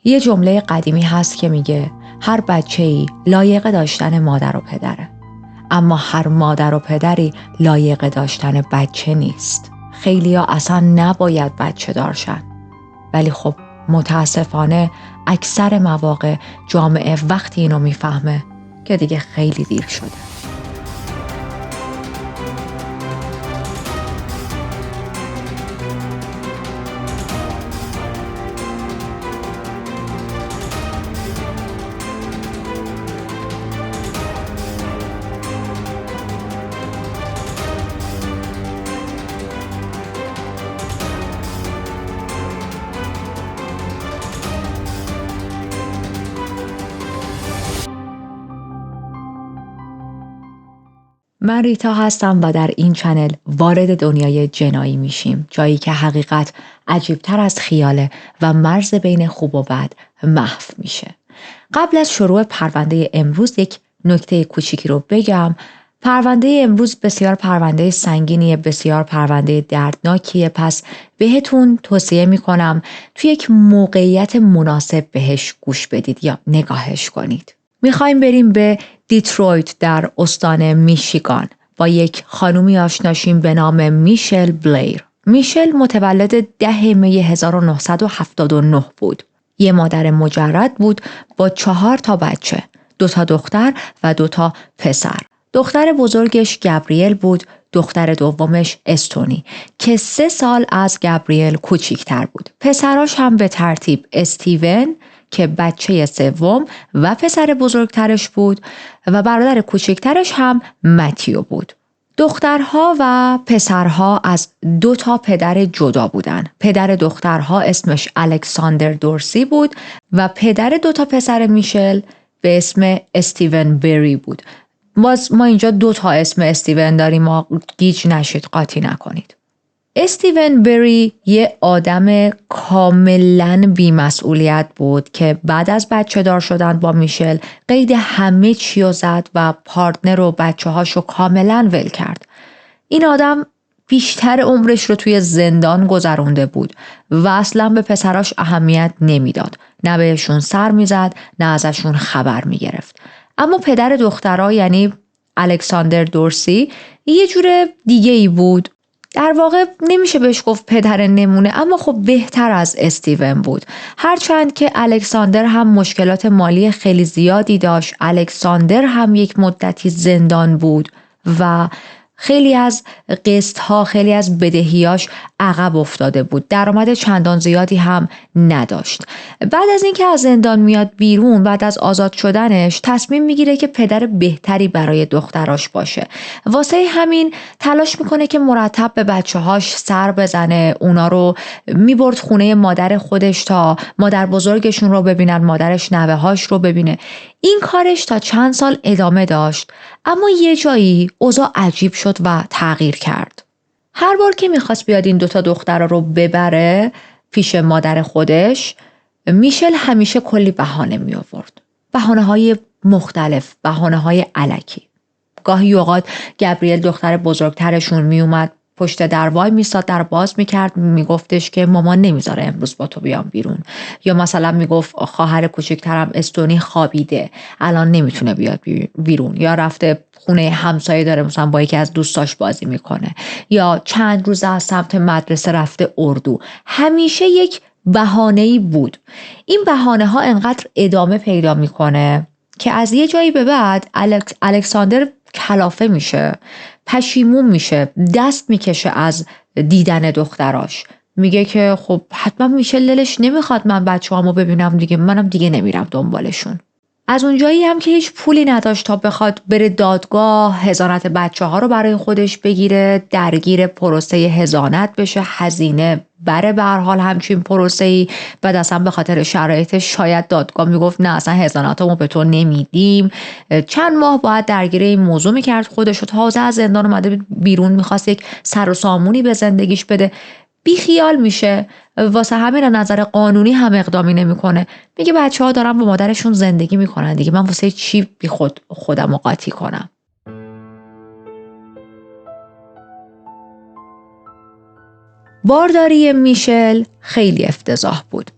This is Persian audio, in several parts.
یه جمله قدیمی هست که میگه هر بچه‌ای لایق داشتن مادر و پدره، اما هر مادر و پدری لایق داشتن بچه نیست. خیلیا اصلا نباید بچه دارشن، ولی خب متاسفانه اکثر مواقع جامعه وقتی اینو میفهمه که دیگه خیلی دیر شده. من ریتا هستم و در این چنل وارد دنیای جنایی میشیم، جایی که حقیقت عجیبتر از خیاله و مرز بین خوب و بد محو میشه. قبل از شروع پرونده امروز یک نکته کوچیکی رو بگم. پرونده امروز بسیار پرونده سنگینیه، بسیار پرونده دردناکیه، پس بهتون توصیه میکنم توی یک موقعیت مناسب بهش گوش بدید یا نگاهش کنید. میخوایم بریم به دیترویت در استان میشیگان. با یک خانومی آشناشیم به نام میشل بلیر. میشل متولد 10 می 1979 بود. یه مادر مجرد بود با 4 تا بچه، 2 تا دختر و 2 تا پسر. دختر بزرگش گابریل بود، دختر دومش استونی که 3 سال از گابریل کوچیک‌تر بود. پسراش هم به ترتیب استیون که بچه سوم و پسر بزرگترش بود و برادر کوچکترش هم متیو بود. دخترها و پسرها از 2 تا پدر جدا بودن. پدر دخترها اسمش الکساندر دورسی بود و پدر 2 تا پسر میشل به اسم استیون بری بود. ما اینجا 2 تا اسم استیون داریم، ما گیج نشید، قاطی نکنید. استیون بری یه آدم کاملاً بی‌مسئولیت بود که بعد از بچه دار شدن با میشل قید همه چی رو زد و پارتنر و بچه هاشو کاملاً ول کرد. این آدم بیشتر عمرش رو توی زندان گذرونده بود و اصلاً به پسراش اهمیت نمیداد. نه بهشون سر میزد، نه ازشون خبر میگرفت. اما پدر دخترها یعنی الکساندر دورسی یه جور دیگه ای بود. در واقع نمیشه بهش گفت پدر نمونه، اما خب بهتر از استیون بود. هرچند که الکساندر هم مشکلات مالی خیلی زیادی داشت، الکساندر هم یک مدتی زندان بود و خیلی از قسط‌ها، خیلی از بدهیاش عقب افتاده بود. درآمد چندان زیادی هم نداشت. بعد از اینکه از زندان میاد بیرون، بعد از آزاد شدنش تصمیم میگیره که پدر بهتری برای دختراش باشه. واسه همین تلاش میکنه که مرتب به بچه‌هاش سر بزنه. اونا رو میبرد خونه مادر خودش تا مادر بزرگشون رو ببینن، مادرش نوه‌هاش رو ببینه. این کارش تا چند سال ادامه داشت، اما یه جایی اوضاع عجیب شد و تغییر کرد. هر بار که میخواست بیاد این 2 تا دختر رو ببره پیش مادر خودش، میشل همیشه کلی بهانه می آورد. بهانه‌های مختلف، بهانه‌های الکی. گاهی اوقات گابریل دختر بزرگترشون می اومد پشت در وای میستاد، در باز میکرد، میگفتش که مامان نمیذاره امروز با تو بیام بیرون. یا مثلا میگفت خواهر کوچکترم استونی خوابیده، الان نمیتونه بیاد بیرون. یا رفته خونه همسایه داره مثلا با یکی از دوستاش بازی میکنه. یا چند روز از سمت مدرسه رفته اردو. همیشه یک بهانه‌ای بود. این بهانه ها انقدر ادامه پیدا میکنه که از یه جایی به بعد الکساندر کلافه میشه، پشیمون میشه، دست میکشه از دیدن دختراش. میگه که خب حتما میشه دلش نمیخواد من بچه‌هامو ببینم دیگه، منم دیگه نمیرم دنبالشون. از اونجایی هم که هیچ پولی نداشت تا بخواد بره دادگاه حضانت بچه‌ها رو برای خودش بگیره، درگیر پروسه حضانت بشه، هزینه بره به هر حال همچین پروسه‌ای. بعد اصلا به خاطر شرایطش شاید دادگاه میگفت نه اصلا حضانتمو به تو نمیدیم. چند ماه باید درگیر این موضوع میکرد خودش رو. تازه از زندان اومده بیرون، میخواست یک سر و سامونی به زندگیش بده، بی خیال میشه. واسه همین از نظر قانونی هم اقدامی نمیکنه. میگه بچه‌ها دارن با مادرشون زندگی میکنن دیگه، من واسه چی بی خودم قاطی کنم. بارداری میشل خیلی افتضاح بود.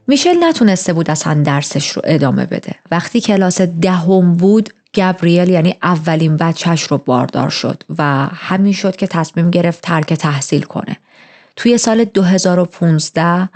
میشل نتونسته بود اصلا درسش رو ادامه بده. وقتی کلاس 10 بود گابریل یعنی اولین بچهش رو باردار شد و همین شد که تصمیم گرفت ترک تحصیل کنه. توی سال 2015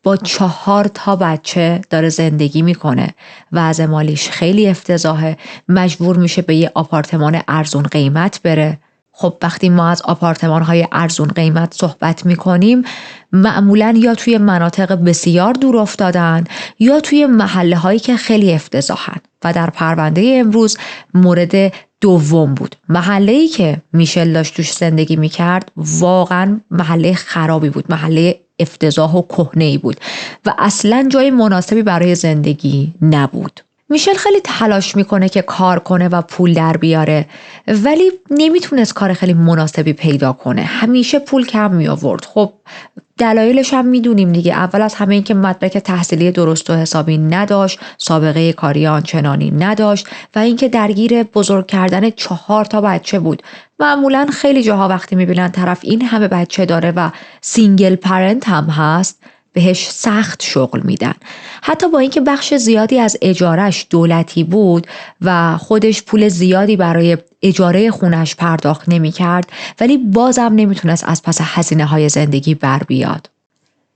با 4 بچه داره زندگی میکنه. وضع مالیش خیلی افتضاحه. مجبور میشه به یه آپارتمان ارزون قیمت بره. خب وقتی ما از آپارتمان‌های ارزون قیمت صحبت می‌کنیم معمولاً یا توی مناطق بسیار دور افتادن یا توی محله‌هایی که خیلی افتضاحن و در پرونده امروز مورد دوم بود. محله‌ای که میشل داشت توش زندگی می‌کرد واقعاً محله خرابی بود، محله افتضاح و کهنه‌ای بود و اصلاً جای مناسبی برای زندگی نبود. میشل خیلی تلاش میکنه که کار کنه و پول در بیاره ولی نمیتونست کار خیلی مناسبی پیدا کنه. همیشه پول کم می آورد. خب دلایلش هم میدونیم دیگه. اول از همه این که مدرک تحصیلی درست و حسابی نداشت، سابقه کاری آنچنانی نداشت و اینکه درگیر بزرگ کردن 4 بچه بود. معمولا خیلی جاها وقتی میبینن طرف این همه بچه داره و سینگل پرنت هم هست بهش سخت شغل میدن. حتی با اینکه بخش زیادی از اجارش دولتی بود و خودش پول زیادی برای اجاره خونش پرداخت نمی‌کرد ولی بازم نمیتونست از پس هزینه‌های زندگی بر بیاد.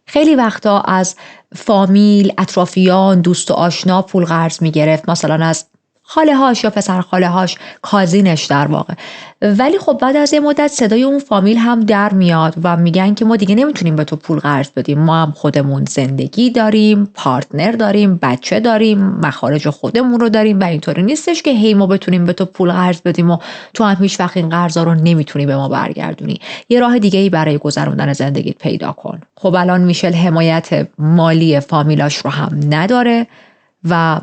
خیلی وقتا از فامیل، اطرافیان، دوست و آشنا پول قرض میگرفت، مثلا از خاله هاش یا پسر خاله هاش، کازینش در واقع. ولی خب بعد از یه مدت صدای اون فامیل هم در میاد و میگن که ما دیگه نمیتونیم به تو پول قرض بدیم، ما هم خودمون زندگی داریم، پارتنر داریم، بچه داریم، مخارج خودمون رو داریم و اینطوری نیستش که هی ما بتونیم به تو پول قرض بدیم و تو هم هیچ وقت این قرضا رو نمیتونی به ما برگردونی. یه راه دیگه ای برای گذروندن زندگیت پیدا کن. خب الان میشل حمایت مالی فامیلاش رو هم نداره و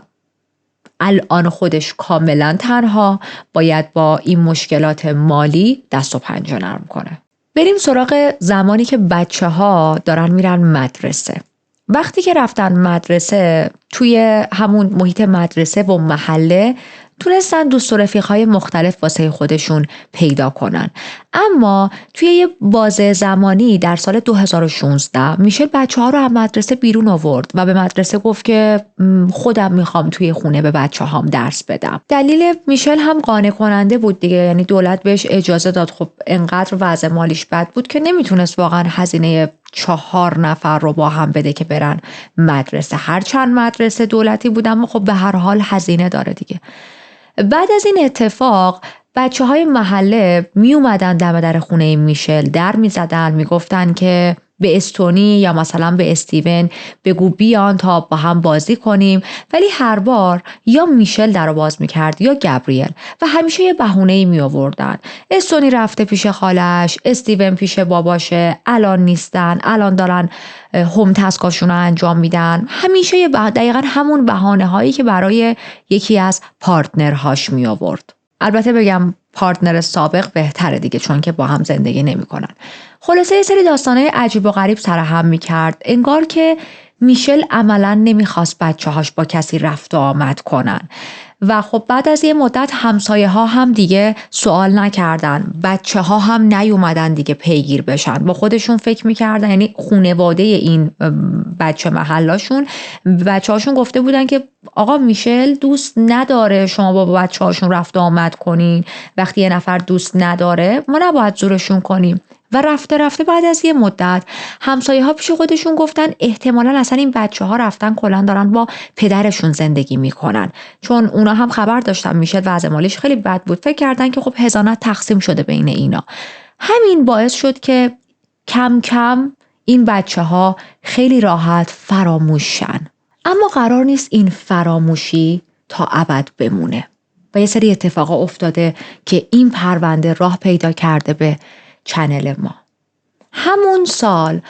الان خودش کاملا تنها باید با این مشکلات مالی دست و پنجه نرم کنه. بریم سراغ زمانی که بچه ها دارن میرن مدرسه. وقتی که رفتن مدرسه توی همون محیط مدرسه و محله تونستن دوست و رفیق‌های مختلف واسه خودشون پیدا کنن. اما توی یه بازه زمانی در سال 2016 میشل بچه‌ها رو از مدرسه بیرون آورد و به مدرسه گفت که خودم میخوام توی خونه به بچه‌هام درس بدم. دلیل میشل هم قانع کننده بود دیگه، یعنی دولت بهش اجازه داد. خب انقدر وضع مالیش بد بود که نمیتونست واقعا هزینه 4 نفر رو با هم بده که برن مدرسه. هر چند مدرسه دولتی بود اما خب به هر حال هزینه داره دیگه. بعد از این اتفاق بچه‌های محله می اومدن دم در خونه میشل، در می زدن، می گفتن که به استونی یا مثلا به استیون بگو بیان تا با هم بازی کنیم، ولی هر بار یا میشل در رو باز می کرد یا گابریل و همیشه یه بهونه‌ای می آوردن. استونی رفته پیش خالش، استیون پیش باباشه، الان نیستن، الان دارن هوم تاسکاشون رو انجام میدن. همیشه دقیقا همون بهانه هایی که برای یکی از پارتنرهاش می آورد. البته بگم پارتنر سابق بهتره دیگه، چون که با هم زندگی نمی کنن. خلاصه یه سری داستانهای عجیب و غریب سرهم می کرد. انگار که میشل عملا نمیخواست بچه‌هاش با کسی رفت و آمد کنن. و خب بعد از یه مدت همسایه ها هم دیگه سوال نکردن، بچه ها هم نیومدن دیگه پیگیر بشن. با خودشون فکر میکردن، یعنی خانواده این بچه محلاشون بچه هاشون گفته بودن که آقا میشل دوست نداره شما با بچه هاشون رفت و آمد کنین. وقتی یه نفر دوست نداره ما نباید زورشون کنیم. و رفته رفته بعد از یه مدت همسایه ها پیش خودشون گفتن احتمالاً اصلا این بچه ها رفتن کلاً دارن با پدرشون زندگی میکنن، چون اونا هم خبر داشتن میشل وضع مالیش خیلی بد بود. فکر کردن که خب حضانت تقسیم شده بین اینا. همین باعث شد که کم کم این بچه ها خیلی راحت فراموش شن. اما قرار نیست این فراموشی تا ابد بمونه و یه سری اتفاقا افتاده که این پرونده راه پیدا کرده به چنل ما. همون سال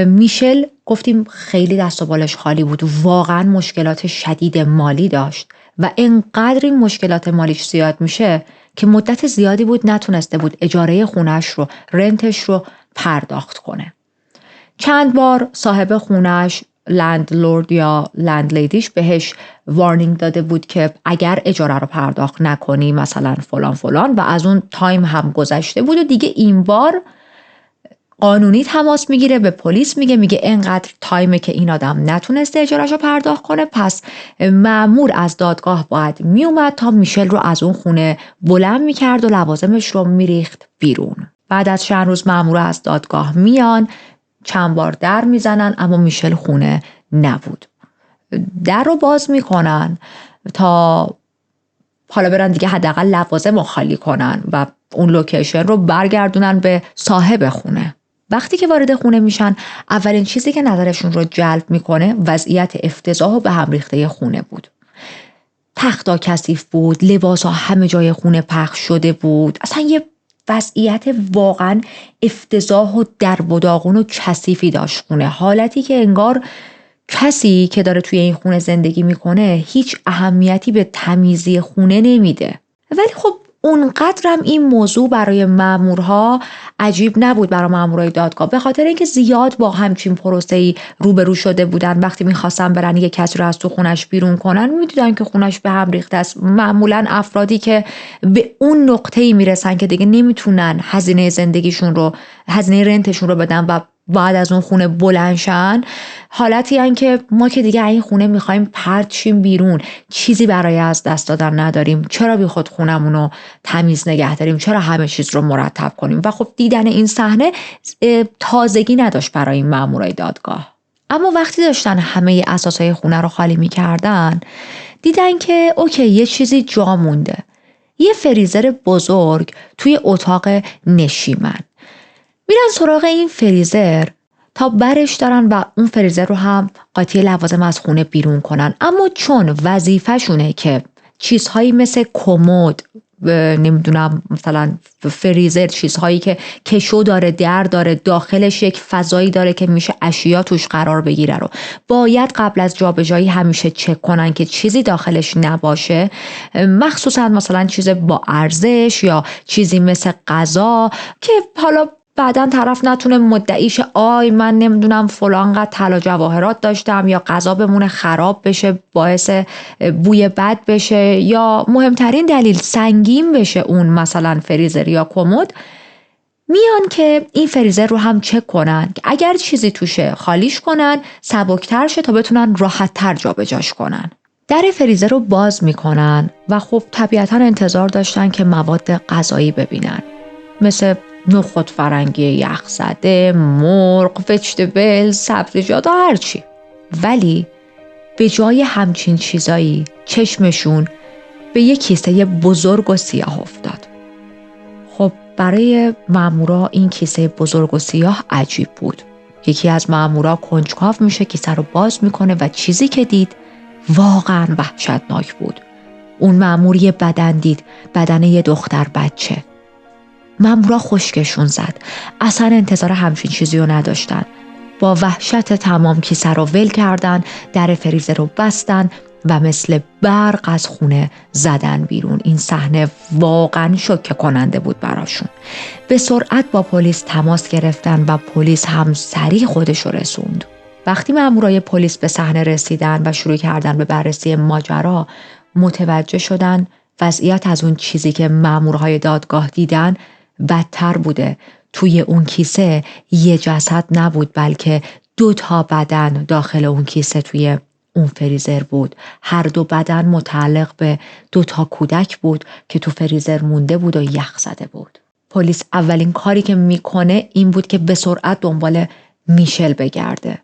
میشل گفتیم خیلی دست و بالش خالی بود، واقعا مشکلات شدید مالی داشت و انقدر این مشکلات مالیش زیاد میشه که مدت زیادی بود نتونسته بود اجاره خونش رو، رنتش رو پرداخت کنه. چند بار صاحب خونش، لندلورد یا لندلیدیش بهش وارنینگ داده بود که اگر اجاره رو پرداخت نکنی مثلا فلان فلان، و از اون تایم هم گذشته بود و دیگه این بار قانونی تماس میگیره، به پلیس میگه اینقدر تایمه که این آدم نتونسته اجارهشو پرداخت کنه، پس مأمور از دادگاه باید میومد تا میشل رو از اون خونه بلند میکرد و لوازمش رو میریخت بیرون. بعد از چند روز مأمور از دادگاه میان، چند بار در میزنن اما میشل خونه نبود. در رو باز میکنن تا حالا برن دیگه حداقل لوازم رو خالی کنن و اون لوکیشن رو برگردونن به صاحب خونه. وقتی که وارد خونه میشن، اولین چیزی که نظرشون رو جلب میکنه وضعیت افتضاح و به هم ریخته خونه بود. تختا کثیف بود، لباسا همه جای خونه پخش شده بود. اصلا یه وضعیت واقعا افتضاح و درب و داغون و کثیفی داشت خونه. حالتی که انگار کسی که داره توی این خونه زندگی میکنه هیچ اهمیتی به تمیزی خونه نمیده. ولی خب اونقدرم این موضوع برای مامورها عجیب نبود، برای مامورای دادگاه، به خاطر اینکه زیاد با همچین پروسه‌ای روبرو شده بودن. وقتی میخواستن برن یه کسی رو از تو خونش بیرون کنن، میدیدن که خونش به هم ریخته است. معمولا افرادی که به اون نقطه‌ای میرسن که دیگه نمیتونن هزینه زندگیشون رو، هزینه رنتشون رو بدن و بعد از اون خونه بلندشن، حالتی هن که ما که دیگه این خونه میخوایم پرت شیم بیرون، چیزی برای از دست دادن نداریم، چرا بی خود خونمون رو تمیز نگه داریم، چرا همه چیز رو مرتب کنیم. و خب دیدن این صحنه تازگی نداشت برای این مامورای دادگاه. اما وقتی داشتن همه اساسای خونه رو خالی میکردن، دیدن که اوکی، یه چیزی جا مونده. یه فریزر بزرگ توی اتاق نشیمن. میرن سراغ این فریزر تا برش دارن و اون فریزر رو هم قاطی لوازم از خونه بیرون کنن. اما چون وظیفه‌شونه که چیزهایی مثل کمد، نمیدونم مثلا فریزر، چیزهایی که کشو داره، در داره، داخلش یک فضایی داره که میشه اشیا توش قرار بگیره، رو باید قبل از جابجایی همیشه چک کنن که چیزی داخلش نباشه، مخصوصا مثلا چیز با ارزش یا چیزی مثل غذا که حالا بعداً طرف نتونه مدعیش آی من نمیدونم فلان قد طلا جواهرات داشتم، یا غذا بمونه خراب بشه باعث بوی بد بشه، یا مهمترین دلیل سنگین بشه اون مثلا فریزر یا کمد. میان که این فریزر رو هم چک کنن که اگر چیزی توشه خالیش کنن، سبکتر شه تا بتونن راحت‌تر جابجاش کنن. در فریزر رو باز میکنن و خب طبیعتاً انتظار داشتن که مواد غذایی ببینن، مثل نخود فرنگی یخزده، مرغ، وجتبل، سبزیجات و هرچی. ولی به جای همچین چیزایی چشمشون به یک کیسه بزرگ و سیاه افتاد. خب برای مامورا این کیسه بزرگ و سیاه عجیب بود. یکی از مامورا کنجکاو میشه، کیسه رو باز میکنه و چیزی که دید واقعا وحشتناک بود. اون مامور یه بدن دید، بدن یه دختر بچه. مامورا خشکشون زد. اصلا انتظار همچین چیزی رو نداشتن. با وحشت تمام کیسه رو ول کردن، در فریزر رو بستن و مثل برق از خونه زدن بیرون. این صحنه واقعا شوکه کننده بود براشون. به سرعت با پلیس تماس گرفتن و پلیس هم سریع خودش رو رسوند. وقتی مامورای پلیس به صحنه رسیدن و شروع کردن به بررسی ماجرا، متوجه شدن وضعیت از اون چیزی که مامورهای دادگاه دیدن بدتر بوده. توی اون کیسه یه جسد نبود، بلکه 2 بدن داخل اون کیسه توی اون فریزر بود. هر 2 بدن متعلق به 2 کودک بود که تو فریزر مونده بود و یخ زده بود. پلیس اولین کاری که میکنه این بود که به سرعت دنبال میشل بگرده.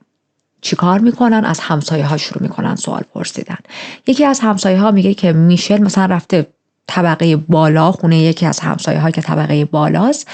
چی کار میکنن؟ از همسایه ها شروع میکنن سوال پرسیدن. یکی از همسایه ها میگه که میشل مثلا رفته طبقه بالا، خونه یکی از همسایه ها که طبقه بالاست،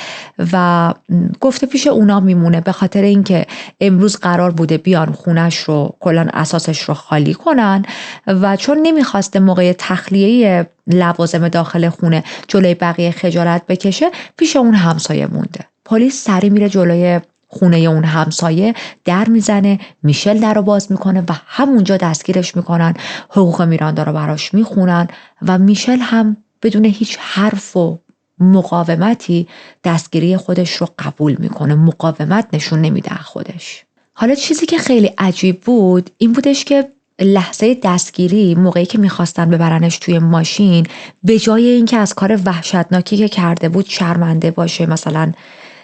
و گفته پیش اونا میمونه، به خاطر اینکه امروز قرار بوده بیان خونش رو کلان اساسش رو خالی کنن و چون نمیخواسته موقع تخلیه لوازم داخل خونه جلوی بقیه خجالت بکشه، پیش اون همسایه مونده. پلیس سری میره جلوی خونه اون همسایه، در میزنه، میشل در رو باز میکنه و همونجا دستگیرش میکنن، حقوق میراندا رو براش میخونن و میشل هم بدون هیچ حرف و مقاومتی دستگیری خودش رو قبول میکنه، مقاومت نشون نمیده خودش. حالا چیزی که خیلی عجیب بود این بودش که لحظه دستگیری، موقعی که میخواستن ببرنش توی ماشین، به جای اینکه از کار وحشتناکی که کرده بود شرمنده باشه، مثلا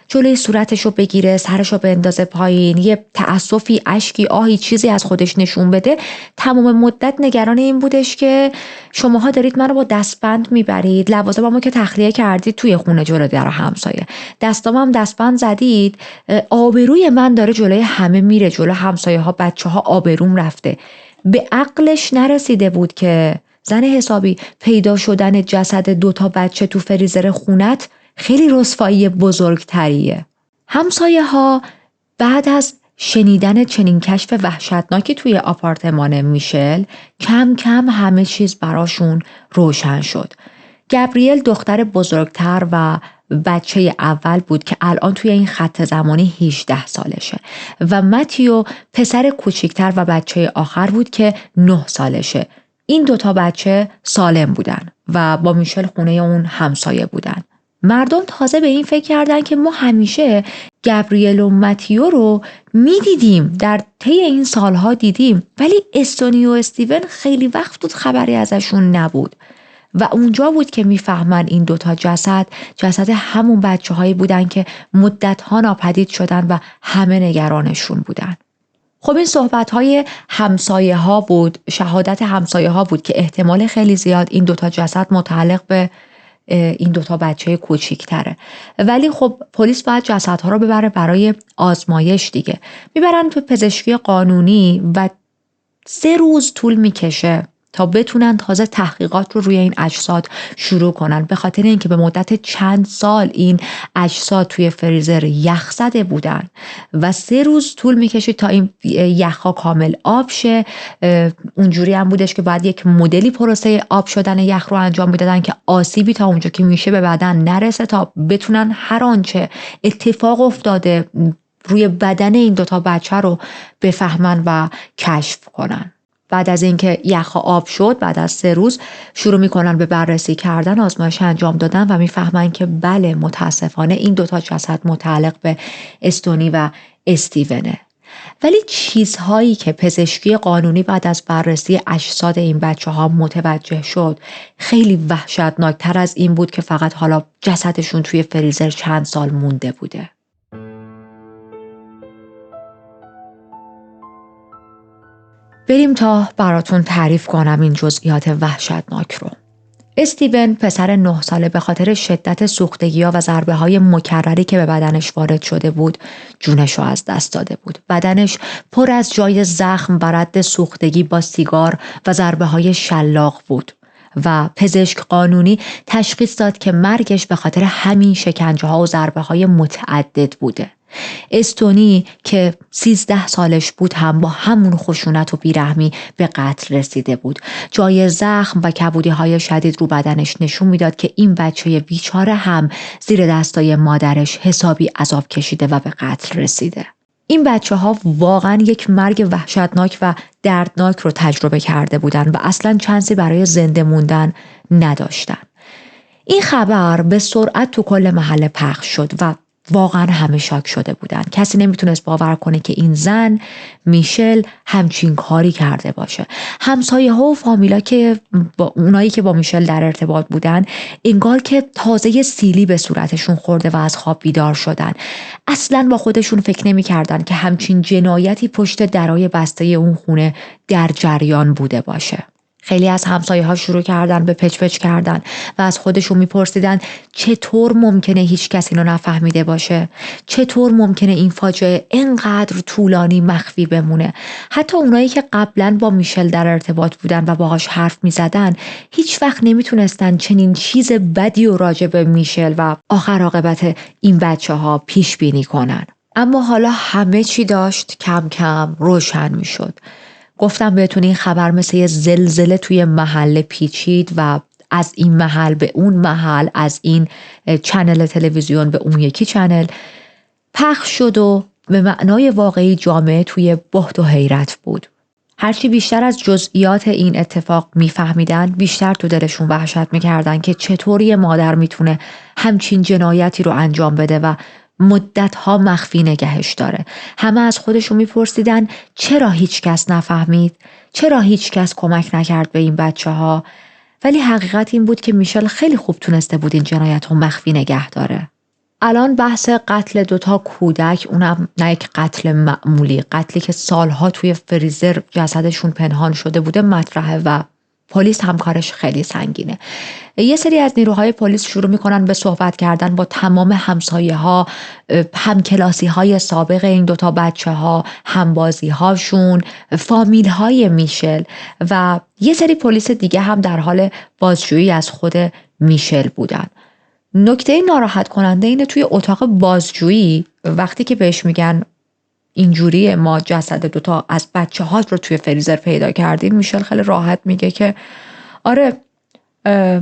جلوی صورتشو بگیره، سرشو بندازه پایین، یه تأسفی، اشکی، آهی، چیزی از خودش نشون بده. تمام مدت نگران این بودش که شماها دارید منو با دستبند میبرید، لوازممو که تخلیه کردید توی خونه جلوی در همسایه، دستامم دستبند زدید، آبروی من داره جلوی همه میره، جلوی همسایه ها، بچه ها آبروم رفته. به عقلش نرسیده بود که زن حسابی پیدا شدن جسد 2 بچه تو فریزر خونت خیلی رسوایی بزرگتریه. همسایه ها بعد از شنیدن چنین کشف وحشتناکی توی آپارتمان میشل کم کم همه چیز براشون روشن شد. گابریل دختر بزرگتر و بچه اول بود که الان توی این خط زمانی 18 سالشه و متیو پسر کوچکتر و بچه آخر بود که 9 سالشه. این 2 بچه سالم بودن و با میشل خونه اون همسایه بودن. مردم تازه به این فکر کردن که ما همیشه گابریل و متیو رو میدیدیم، در طی این سالها دیدیم، ولی استونی و استیون خیلی وقت بود خبری ازشون نبود. و اونجا بود که میفهمن این 2 جسد همون بچه هایی بودن که مدتها ناپدید شدن و همه نگرانشون بودن. خب این صحبت های همسایه ها بود، شهادت همسایه ها بود که احتمال خیلی زیاد این 2 جسد متعلق به این 2 بچه کوچیک‌تره. ولی خب پلیس باید جسدها رو ببره برای آزمایش دیگه. میبرن تو پزشکی قانونی و 3 روز طول میکشه تا بتونن تازه تحقیقات رو روی این اجساد شروع کنن، به خاطر اینکه به مدت چند سال این اجساد توی فریزر یخ زده بودن و 3 روز طول میکشید تا این یخها کامل آب شه. اونجوری هم بودش که بعد یک مدلی پروسه آب شدن یخ رو انجام میدادن که آسیبی تا اونجا که میشه به بدن نرسه تا بتونن هر آنچه اتفاق افتاده روی بدن این 2 بچه رو بفهمن و کشف کنن. بعد از اینکه یخ آب شد، بعد از 3 روز شروع میکنن به بررسی کردن، آزمایش انجام دادن و میفهمن که بله، متاسفانه این 2 جسد متعلق به استونی و استیونه. ولی چیزهایی که پزشکی قانونی بعد از بررسی اجساد این بچه ها متوجه شد خیلی وحشتناکتر از این بود که فقط حالا جسدشون توی فریزر چند سال مونده بوده. بریم تا براتون تعریف کنم این جزئیات وحشتناک رو. استیون پسر 9 ساله به خاطر شدت سوختگی‌ها و ضربه‌های مکرری که به بدنش وارد شده بود جونش رو از دست داده بود. بدنش پر از جای زخم و رد سوختگی با سیگار و ضربه‌های شلاق بود و پزشک قانونی تشخیص داد که مرگش به خاطر همین شکنجه‌ها و ضربه‌های متعدد بوده. استونی که 13 سالش بود هم با همون خشونت و بیرحمی به قتل رسیده بود. جای زخم و کبودی‌های شدید رو بدنش نشون میداد که این بچه بیچاره هم زیر دستای مادرش حسابی عذاب کشیده و به قتل رسیده. این بچه ها واقعا یک مرگ وحشتناک و دردناک رو تجربه کرده بودن و اصلا چانسی برای زنده موندن نداشتن. این خبر به سرعت تو کل محله پخش شد و واقعا همه شاک شده بودن. کسی نمیتونست باور کنه که این زن میشل همچین کاری کرده باشه. همسایه ها و فامیلا که اونایی که با میشل در ارتباط بودن انگار که تازه سیلی به صورتشون خورده و از خواب بیدار شدن. اصلا با خودشون فکر نمی‌کردن که همچین جنایتی پشت درای بسته اون خونه در جریان بوده باشه. خیلی از همسایه ها شروع کردن به پچ پچ کردن و از خودشون میپرسیدن چطور ممکنه هیچ کس اینو نفهمیده باشه؟ چطور ممکنه این فاجعه اینقدر طولانی مخفی بمونه؟ حتی اونایی که قبلا با میشل در ارتباط بودن و باهاش حرف میزدن هیچ وقت نمیتونستن چنین چیز بدی و راجع به میشل و آخر عاقبت این بچه ها پیش بینی کنن. اما حالا همه چی داشت کم کم روشن میشد. گفتم بهتون این خبر مثل یه زلزله توی محله پیچید و از این محل به اون محل، از این چنل تلویزیون به اون یکی چنل پخش شد و به معنای واقعی جامعه توی بهت و حیرت بود. هرچی بیشتر از جزئیات این اتفاق میفهمیدن بیشتر تو دلشون وحشت میکردن که چطوری مادر میتونه همچین جنایتی رو انجام بده و مدت‌ها مخفی نگهش داره. همه از خودشون میپرسیدن چرا هیچ کس نفهمید؟ چرا هیچ کس کمک نکرد به این بچه‌ها؟ ولی حقیقت این بود که میشل خیلی خوب تونسته بود این جنایت رو مخفی نگه داره. الان بحث قتل 2 کودک، اونم نه یک قتل معمولی، قتلی که سالها توی فریزر جسدشون پنهان شده بوده مطرحه و پلیس هم کارش خیلی سنگینه. یه سری از نیروهای پلیس شروع میکنن به صحبت کردن با تمام همسایه ها، همکلاسی های سابق این 2 بچه ها، همبازی هاشون، فامیل های میشل و یه سری پلیس دیگه هم در حال بازجویی از خود میشل بودن. نکته ناراحت کننده اینه توی اتاق بازجویی وقتی که بهش میگن اینجوری ما جسد 2 از بچه ها رو توی فریزر پیدا کردیم، میشل خیلی راحت میگه که آره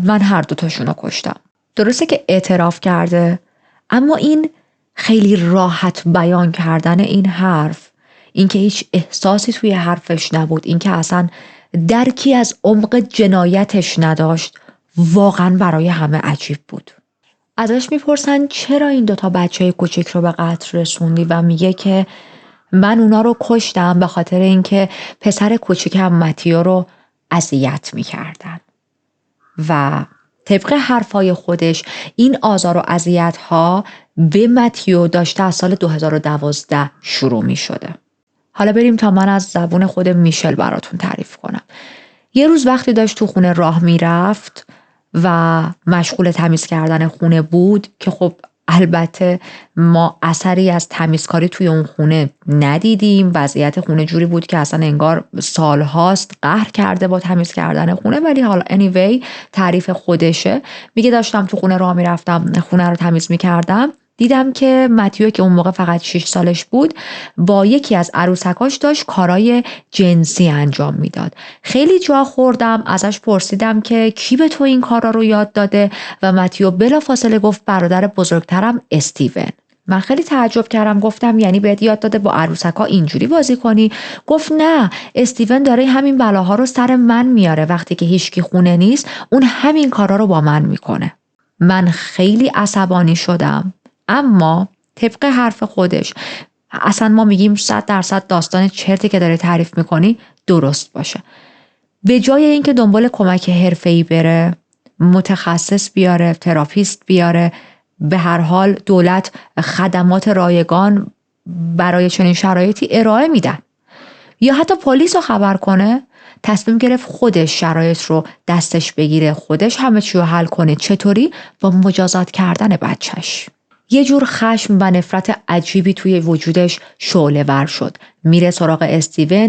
من هر 2 رو کشتم. درسته که اعتراف کرده، اما این خیلی راحت بیان کردن این حرف، اینکه هیچ احساسی توی حرفش نبود، اینکه اصلا درکی از عمق جنایتش نداشت، واقعا برای همه عجیب بود. ازش میپرسن چرا این 2 بچه کوچیک رو به قتل رسوندی و میگه که من اونا رو کشتم به خاطر اینکه پسر کوچیکم متیو رو اذیت میکردن و طبق حرفای خودش این آزار و اذیت‌ها به متیو داشته از سال 2012 شروع میشده. حالا بریم تا من از زبون خود میشل براتون تعریف کنم. یه روز وقتی داشت تو خونه راه میرفت و مشغول تمیز کردن خونه بود که خب البته ما اثری از تمیزکاری توی اون خونه ندیدیم. وضعیت خونه جوری بود که اصلا انگار سالهاست قهر کرده با تمیز کردن خونه، ولی حالا anyway تعریف خودشه. میگه داشتم تو خونه راه میرفتم، خونه رو تمیز میکردم، دیدم که متیو که اون موقع فقط 6 سالش بود با یکی از عروسکاش داشت کارای جنسی انجام میداد. خیلی جا خوردم، ازش پرسیدم که کی به تو این کارا رو یاد داده و متیو بلافاصله گفت برادر بزرگترم استیون. من خیلی تعجب کردم، گفتم یعنی بهت یاد داده با عروسکا اینجوری بازی کنی؟ گفت نه، استیون داره همین بلاها رو سر من میاره، وقتی که هیچکی خونه نیست اون همین کارا رو با من میکنه. من خیلی عصبانی شدم، اما طبق حرف خودش اصلا ما میگیم 100% داستان چرتی که داره تعریف میکنی درست باشه. به جای اینکه دنبال کمک حرفه‌ای بره، متخصص بیاره، تراپیست بیاره، به هر حال دولت خدمات رایگان برای چنین شرایطی ارائه میدن، یا حتی پلیس رو خبر کنه، تصمیم گرفت خودش شرایط رو دستش بگیره، خودش همه چی رو حل کنه. چطوری؟ با مجازات کردن بچهش. یه جور خشم و نفرت عجیبی توی وجودش شعله ور شد. میره سراغ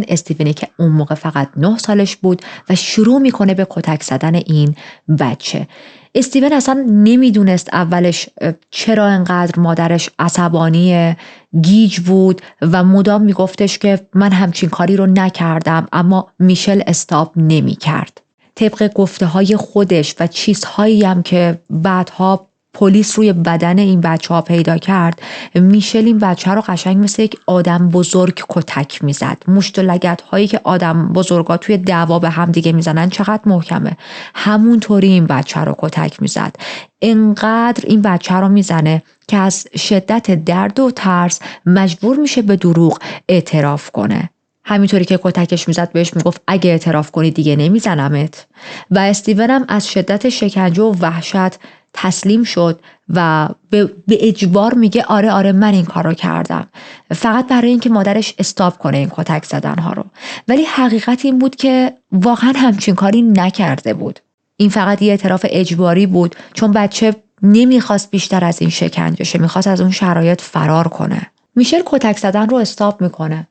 استیونی که اون موقع فقط 9 سالش بود و شروع میکنه به کتک زدن این بچه. استیون اصلا نمیدونست اولش چرا انقدر مادرش عصبانی گیج بود و مدام میگفتش که من همچین کاری رو نکردم، اما میشل استاپ نمیکرد. طبق گفته های خودش و چیزهایی هم که بعدها پلیس روی بدن این بچه ها پیدا کرد، میشل این بچه رو قشنگ مثل یک آدم بزرگ کتک میزد. مشت و لگد هایی که آدم بزرگا توی دعوا به هم دیگه میزنن چقدر محکمه، همونطوری این بچه رو کتک میزد. انقدر این بچه رو میزنه که از شدت درد و ترس مجبور میشه به دروغ اعتراف کنه. همینطوری که کتکش میزد بهش میگفت اگه اعتراف کنی دیگه نمیزنمت. و استیون هم از شدت شکنجه و وحشت تسلیم شد و به اجبار میگه آره من این کار رو کردم، فقط برای اینکه مادرش استاپ کنه این کتک زدن ها رو. ولی حقیقت این بود که واقعا همچین کاری نکرده بود. این فقط یه اعتراف اجباری بود، چون بچه نمیخواست بیشتر از این شکنجه شه، میخواست از اون شرایط فرار کنه. میشل کتک زدن رو استاپ میکنه،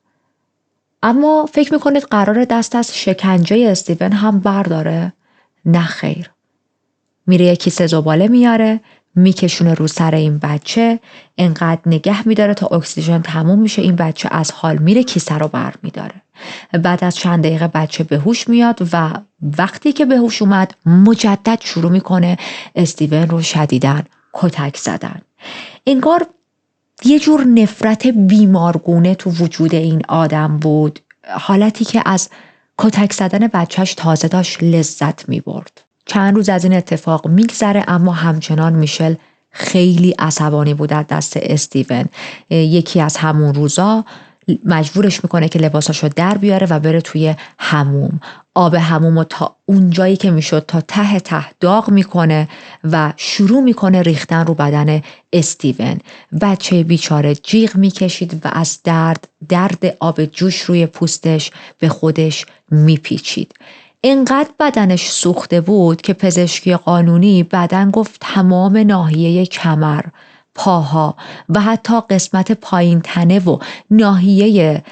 اما فکر میکنید قرار دست از شکنجه استیون هم برداره؟ نه خیر. میره یه کیسه زباله میاره، میکشونه رو سر این بچه، انقدر نگه میداره تا اکسیژن تموم میشه، این بچه از حال میره، کیسه رو بر میداره. بعد از چند دقیقه بچه به هوش میاد و وقتی که به هوش اومد مجدد شروع میکنه استیون رو شدیداً کتک زدن. انگار یه جور نفرت بیمارگونه تو وجود این آدم بود، حالتی که از کتک زدن بچهش تازه داشت لذت میبرد. چند روز از این اتفاق میگذره، اما همچنان میشل خیلی عصبانی بود از دست استیون. یکی از همون روزا مجبورش میکنه که لباساشو در بیاره و بره توی حموم. آب حمومو تا اونجایی که میشد تا ته داغ میکنه و شروع میکنه ریختن رو بدن استیون. بچه بیچاره جیغ میکشید و از درد آب جوش روی پوستش به خودش میپیچید. اینقدر بدنش سوخته بود که پزشکی قانونی بعداً گفت تمام ناحیه کمر، پاها و حتی قسمت پایین تنه و ناحیه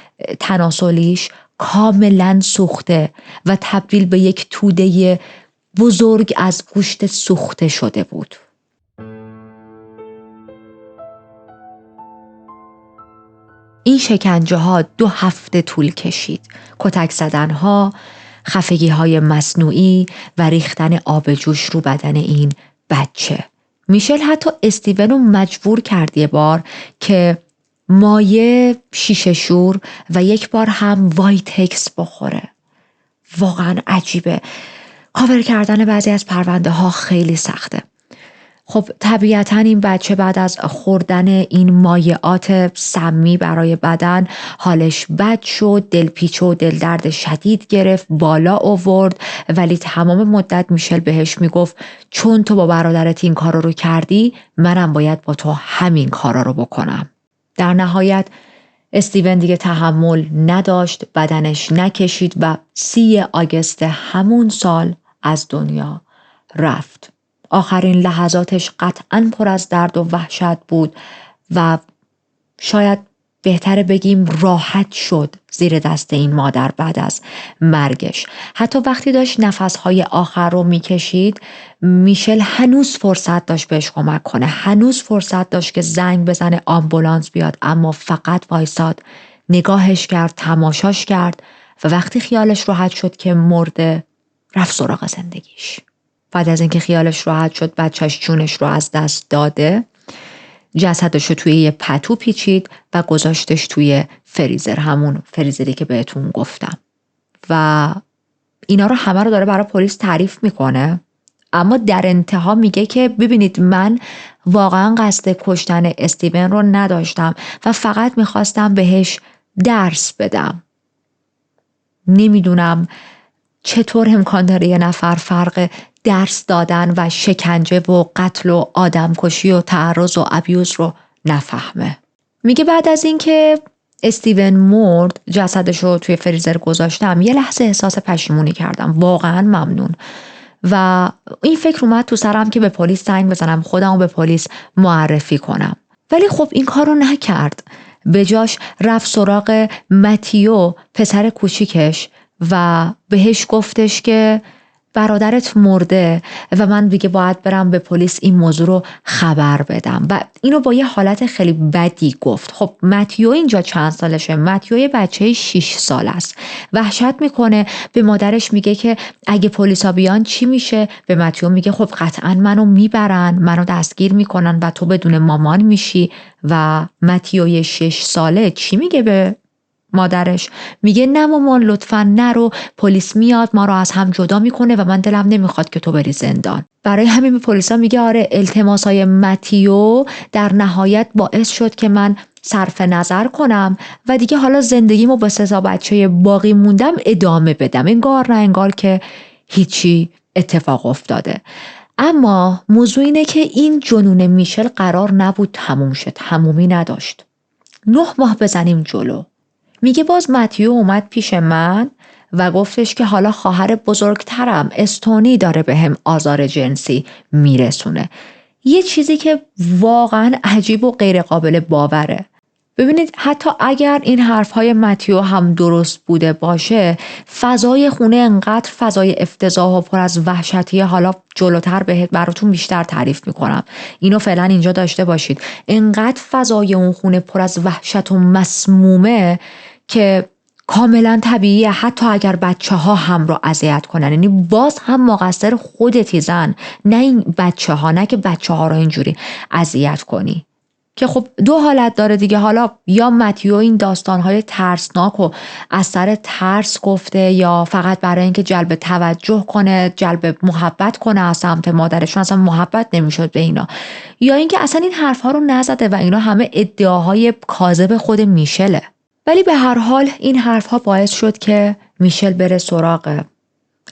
تناسلیش کاملا سوخته و تبدیل به یک توده بزرگ از گوشت سوخته شده بود. این شکنجه ها 2 هفته طول کشید. کتک زدن ها، خفگی های مصنوعی و ریختن آب جوش رو بدن این بچه. میشل حتی استیون رو مجبور کرد یه بار که مایه شیشه شور و یک بار هم وایتکس بخوره. واقعا عجیبه. کاور کردن بعضی از پرونده ها خیلی سخته. خب طبیعتاً این بچه بعد از خوردن این مایعات سمی برای بدن حالش بد شد، دلپیچ و دل درد شدید گرفت، بالا آورد، ولی تمام مدت میشل بهش میگفت چون تو با برادرت این کارا رو کردی، منم باید با تو همین کارا رو بکنم. در نهایت استیون دیگه تحمل نداشت، بدنش نکشید و 3 آگوست همون سال از دنیا رفت. آخرین لحظاتش قطعاً پر از درد و وحشت بود و شاید بهتره بگیم راحت شد زیر دست این مادر بعد از مرگش. حتی وقتی داشت نفسهای آخر رو میکشید، میشل هنوز فرصت داشت بهش کمک کنه، هنوز فرصت داشت که زنگ بزنه آمبولانس بیاد، اما فقط وایساد، نگاهش کرد، تماشاش کرد و وقتی خیالش راحت شد که مرده، رفت سراغ زندگیش. بعد از اینکه خیالش راحت شد بچهش جونش رو از دست داده، جسدش رو توی یه پتو پیچید و گذاشتش توی فریزر، همون فریزری که بهتون گفتم. و اینا رو همه رو داره برای پلیس تعریف میکنه، اما در انتها میگه که ببینید من واقعا قصد کشتن استیون رو نداشتم و فقط میخواستم بهش درس بدم. نمیدونم چطور امکان داره یه نفر فرق درس دادن و شکنجه و قتل و آدمکشی و تعرض و ابیوز رو نفهمه. میگه بعد از اینکه استیون مرد، جسدش رو توی فریزر گذاشتم، یه لحظه احساس پشیمونی کردم، واقعا ممنون. و این فکر اومد تو سرم که به پلیس زنگ بزنم، خودمو به پلیس معرفی کنم. ولی خب این کارو نکرد. به جاش رفت سراغ متیو، پسر کوچیکش، و بهش گفتش که برادرت مرده و من دیگه باید برم به پلیس این موضوع رو خبر بدم. و اینو با یه حالت خیلی بدی گفت. خب متیو اینجا چند سالشه؟ متیو یه بچه 6 سال است. وحشت میکنه، به مادرش میگه که اگه پلیسا بیان چی میشه؟ به متیو میگه خب قطعا منو میبرن، منو دستگیر میکنن و تو بدون مامان میشی. و متیو 6 ساله چی میگه به مادرش؟ میگه نه مامان لطفاً نرو، پلیس میاد ما رو از هم جدا میکنه و من دلم نمیخواد که تو بری زندان. برای همین به پلیسا میگه آره التماسای متیو در نهایت باعث شد که من صرف نظر کنم و دیگه حالا زندگیمو با 3 بچه باقی موندم ادامه بدم، انگار نه انگار که هیچی اتفاق افتاده. اما موضوع اینه که این جنون میشل قرار نبود تموم شه، تمومی نداشت. 9 ماه بزنیم جلو. میگه باز متیو اومد پیش من و گفتش که حالا خواهر بزرگترم استونی داره به هم آزار جنسی میرسونه. یه چیزی که واقعا عجیب و غیر قابل باوره. ببینید حتی اگر این حرفهای متیو هم درست بوده باشه، فضای خونه انقدر فضای افتضاح و پر از وحشتیه. حالا جلوتر براتون بیشتر تعریف میکنم، اینو فعلا اینجا داشته باشید. انقدر فضای اون خونه پر از وحشت و مسمومه که کاملا طبیعیه حتی اگر بچه ها هم رو اذیت کنن، یعنی باز هم مقصر خودتی زن، نه این بچه ها، نه که بچه ها رو اینجوری اذیت کنی. که خب 2 حالت داره دیگه. حالا یا متیو این داستانهای ترسناک و از سر ترس گفته، یا فقط برای اینکه جلب توجه کنه، جلب محبت کنه از سمت مادرشون، اصلا محبت نمیشد به اینا، یا اینکه اصلا این حرفها رو نزده و اینا همه ادعاهای کاذب خود میشله. ولی به هر حال این حرفها باعث شد که میشل بره سراغ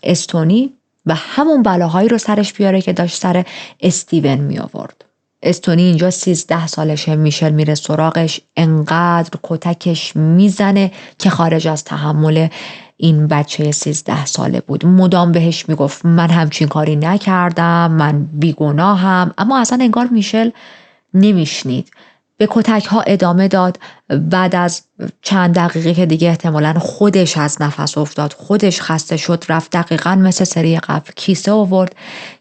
استونی و همون بلاهایی رو سرش بیاره که داشت سر استیون می آورد. استونی اینجا 13 سالشه، میشل میره سراغش، انقدر کتکش میزنه که خارج از تحمل این بچه 13 ساله بود. مدام بهش میگفت من همچین کاری نکردم، من بیگناهم، اما اصلا انگار میشل نمیشنید. به کتک ها ادامه داد. بعد از چند دقیقه که دیگه احتمالاً خودش از نفس افتاد، خودش خسته شد، رفت دقیقاً مثل سری قبل کیسه آورد،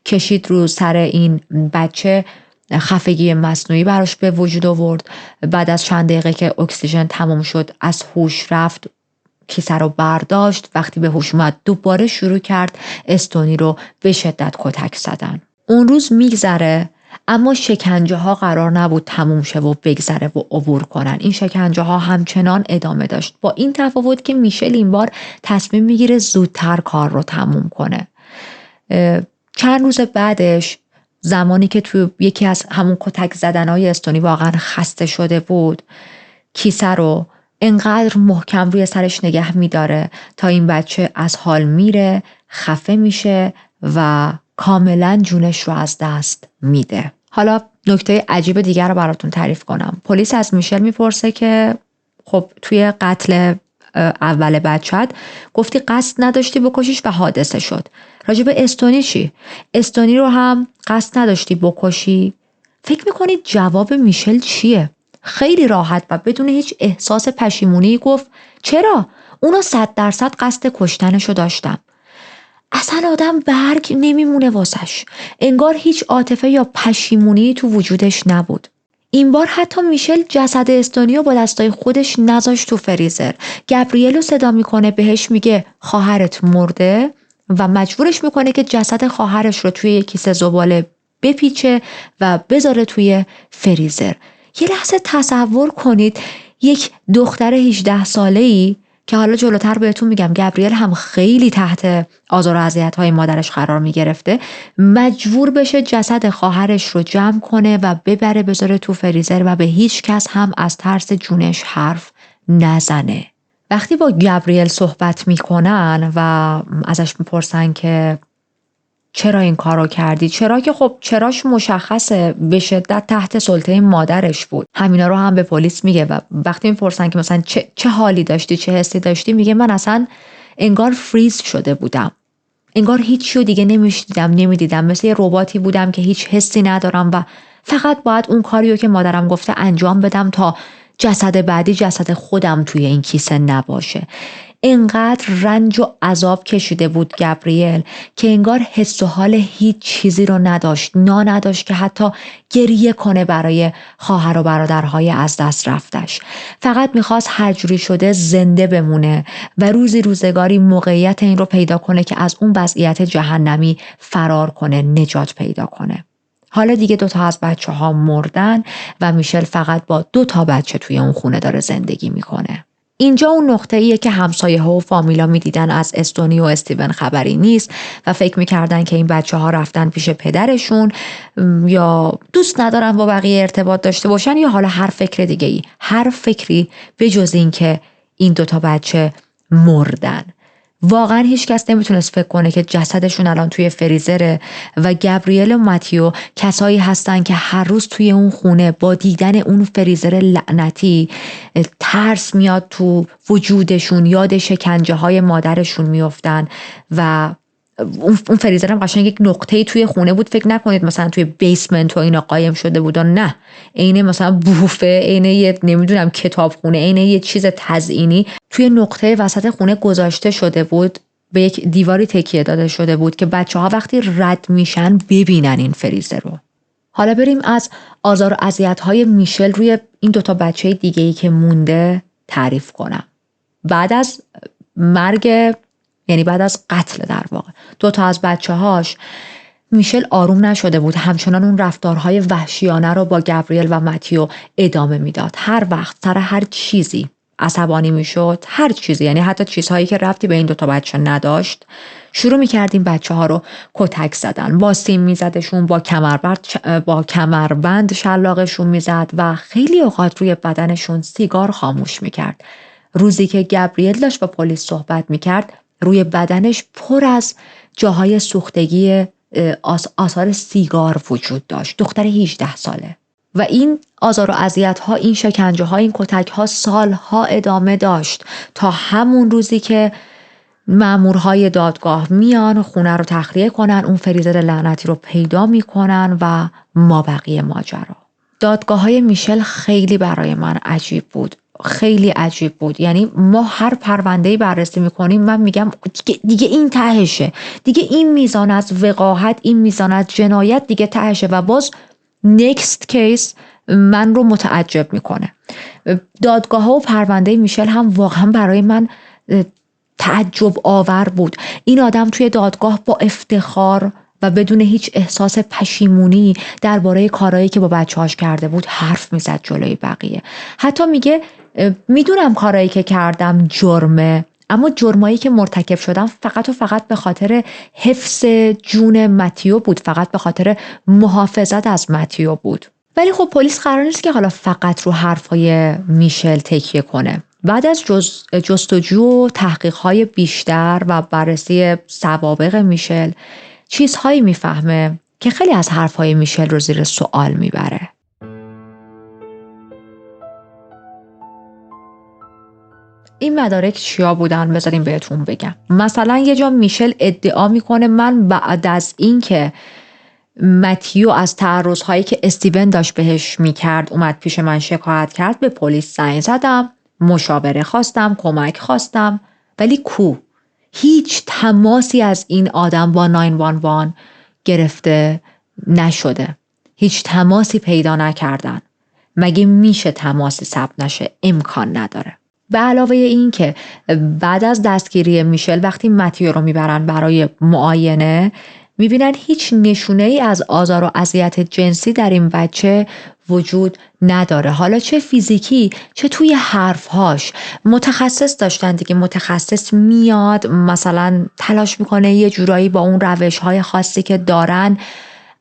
کشید رو سر این بچه، خفگی مصنوعی براش به وجود آورد. بعد از چند دقیقه که اکسیژن تمام شد از هوش رفت، کیسه رو برداشت. وقتی به هوش اومد دوباره شروع کرد استونی رو به شدت کتک زدن. اون روز میگذره، اما شکنجه ها قرار نبود تموم شه و بگذره و عبور کنن. این شکنجه ها همچنان ادامه داشت، با این تفاوت که میشل این بار تصمیم میگیره زودتر کار رو تموم کنه. چند روز بعدش، زمانی که تو یکی از همون کتک زدنهای استونی واقعا خسته شده بود، کیسه رو انقدر محکم روی سرش نگه میداره تا این بچه از حال میره، خفه میشه و کاملا جونش رو از دست میده. حالا نکته عجیب دیگر رو براتون تعریف کنم. پلیس از میشل میپرسه که خب توی قتل اول بچه‌ت گفتی قصد نداشتی بکشیش و حادثه شد. راجع به استونی چی؟ استونی رو هم قصد نداشتی بکشی؟ فکر میکنید جواب میشل چیه؟ خیلی راحت و بدون هیچ احساس پشیمونی گفت چرا؟ اونو 100% قصد کشتنشو داشتم. اصلا آدم برگ نمیمونه واسش. انگار هیچ عاطفه یا پشیمونی تو وجودش نبود. این بار حتی میشل جسد استونیو با دستای خودش نذاشت تو فریزر. گابریلو صدا میکنه، بهش میگه خواهرت مرده و مجبورش میکنه که جسد خواهرش رو توی کیسه زباله بپیچه و بذاره توی فریزر. یه لحظه تصور کنید یک دختر 18 ساله‌ای که حالا جلوتر بهتون میگم گابریل هم خیلی تحت آزار و اذیت‌های مادرش قرار میگرفته، مجبور بشه جسد خواهرش رو جمع کنه و ببره بذاره تو فریزر و به هیچ کس هم از ترس جونش حرف نزنه. وقتی با گابریل صحبت میکنن و ازش میپرسن که چرا این کارو کردی؟ چرا که خب چراش مشخصه، به شدت تحت سلطه مادرش بود. همینا رو هم به پلیس میگه و وقتی میپرسن که مثلا چه حالی داشتی، چه حسی داشتی، میگه من اصلا انگار فریز شده بودم. انگار هیچی رو دیگه نمیدیدم، مثل یه رباتی بودم که هیچ حسی ندارم و فقط باید اون کاریو که مادرم گفته انجام بدم تا جسد بعدی جسد خودم توی این کیسه نباشه. انقدر رنج و عذاب کشیده بود گابریل که انگار حس و حال هیچ چیزی رو نداشت که حتی گریه کنه برای خواهر و برادرهای از دست رفتش. فقط میخواست هر جوری شده زنده بمونه و روزگاری موقعیت این رو پیدا کنه که از اون وضعیت جهنمی فرار کنه، نجات پیدا کنه. حالا دیگه 2 از بچه‌ها مردن و میشل فقط با 2 بچه توی اون خونه داره زندگی میکنه. اینجا اون نقطه‌ایه که همسایه‌ها و فامیلا می‌دیدن از استونی و استیون خبری نیست و فکر می‌کردن که این بچه‌ها رفتن پیش پدرشون یا دوست ندارن با بقیه ارتباط داشته باشن یا حالا هر فکر دیگه‌ای، هر فکری به جز این که این 2 بچه مردن. واقعا هیچ کس نمیتونست فکر کنه که جسدشون الان توی فریزره و گابریل و ماتیو کسایی هستن که هر روز توی اون خونه با دیدن اون فریزر لعنتی ترس میاد تو وجودشون، یاد شکنجه های مادرشون میافتن و اون فریزر هم قشنگ یک نقطه‌ای توی خونه بود. فکر نکنید مثلا توی بیسمنت و اینا قایم شده بود، نه، عین مثلا بوفه، عین یه نمیدونم کتابخونه، عین یه چیز تزئینی توی نقطه وسط خونه گذاشته شده بود، به یک دیواری تکیه داده شده بود که بچه‌ها وقتی رد میشن ببینن این فریزر رو. حالا بریم از آزار و اذیت‌های میشل روی این 2 بچه دیگه‌ای که مونده تعریف کنم. بعد از مرگ، یعنی بعد از قتل در واقع 2 از بچه‌هاش، میشل آروم نشده بود. همچنان اون رفتارهای وحشیانه رو با گابریل و ماتیو ادامه میداد. هر وقت سر هر چیزی عصبانی میشد، هر چیزی، یعنی حتی چیزهایی که ربطی به این 2 بچه نداشت، شروع میکرد این بچه‌ها رو کتک زدن. با سیم میزدشون، با کمربند شلاقشون میزد و خیلی اوقات روی بدنشون سیگار خاموش میکرد. روزی که گابریل داشت با پلیس صحبت میکرد، روی بدنش پر از جاهای سوختگی، آثار سیگار وجود داشت. دختر 18 ساله. و این آزار و اذیت‌ها، این شکنجه‌ها، این کتک‌ها سالها ادامه داشت تا همون روزی که مامورهای دادگاه میان خونه رو تخلیه کنن، اون فریزر لعنتی رو پیدا میکنن و مابقی ماجرا. دادگاه‌های میشل خیلی برای من عجیب بود. خیلی عجیب بود. یعنی ما هر پرونده‌ای بررسی میکنیم من میگم دیگه این تهشه. دیگه این میزان از وقاحت، این میزان از جنایت دیگه تهشه و باز next case من رو متعجب میکنه. دادگاه‌ها و پرونده میشل هم واقعا برای من تعجب آور بود. این آدم توی دادگاه با افتخار و بدون هیچ احساس پشیمونی درباره کارهایی که با بچه‌هاش کرده بود حرف میزد جلوی بقیه. حتی میگه میدونم کارهایی که کردم جرمه، اما جرمایی که مرتکب شدم فقط و فقط به خاطر حفظ جون متیو بود، فقط به خاطر محافظت از متیو بود. ولی خب پلیس قرار نیست که حالا فقط رو حرفای میشل تکیه کنه. بعد از جستجو و تحقیق‌های بیشتر و بررسی سوابق میشل چیزهایی میفهمه که خیلی از حرفهای میشل رو زیر سوال میبره. این مدارک چیا بودن؟ بذاریم بهتون بگم. مثلا یه جا میشل ادعا میکنه من بعد از این که متیو از تعرض‌هایی که استیون داشت بهش میکرد اومد پیش من شکایت کرد، به پلیس زنگ زدم، مشاوره خواستم، کمک خواستم، ولی کو؟ هیچ تماسی از این آدم با 911 گرفته نشده. هیچ تماسی پیدا نکردن. مگه میشه تماسی ثبت نشه؟ امکان نداره. به علاوه این که بعد از دستگیری میشل وقتی متیو رو میبرن برای معاینه میبینن هیچ نشونه ای از آزار و اذیت جنسی در این بچه وجود نداره، حالا چه فیزیکی چه توی حرفهاش. متخصص داشتن دیگه، متخصص میاد مثلا تلاش میکنه یه جورایی با اون روش‌های خاصی که دارن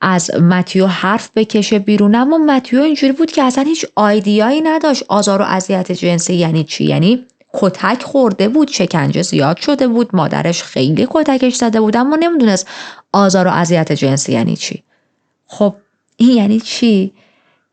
از متیو حرف بکشه بیرون، اما متیو اینجوری بود که اصلا هیچ آیدیایی نداشت آزار و اذیت جنسی یعنی چی. یعنی کتک خورده بود، شکنجه زیاد شده بود، مادرش خیلی کتکش زده بود، اما نمیدونست آزار و اذیت جنسی یعنی چی. خب این یعنی چی؟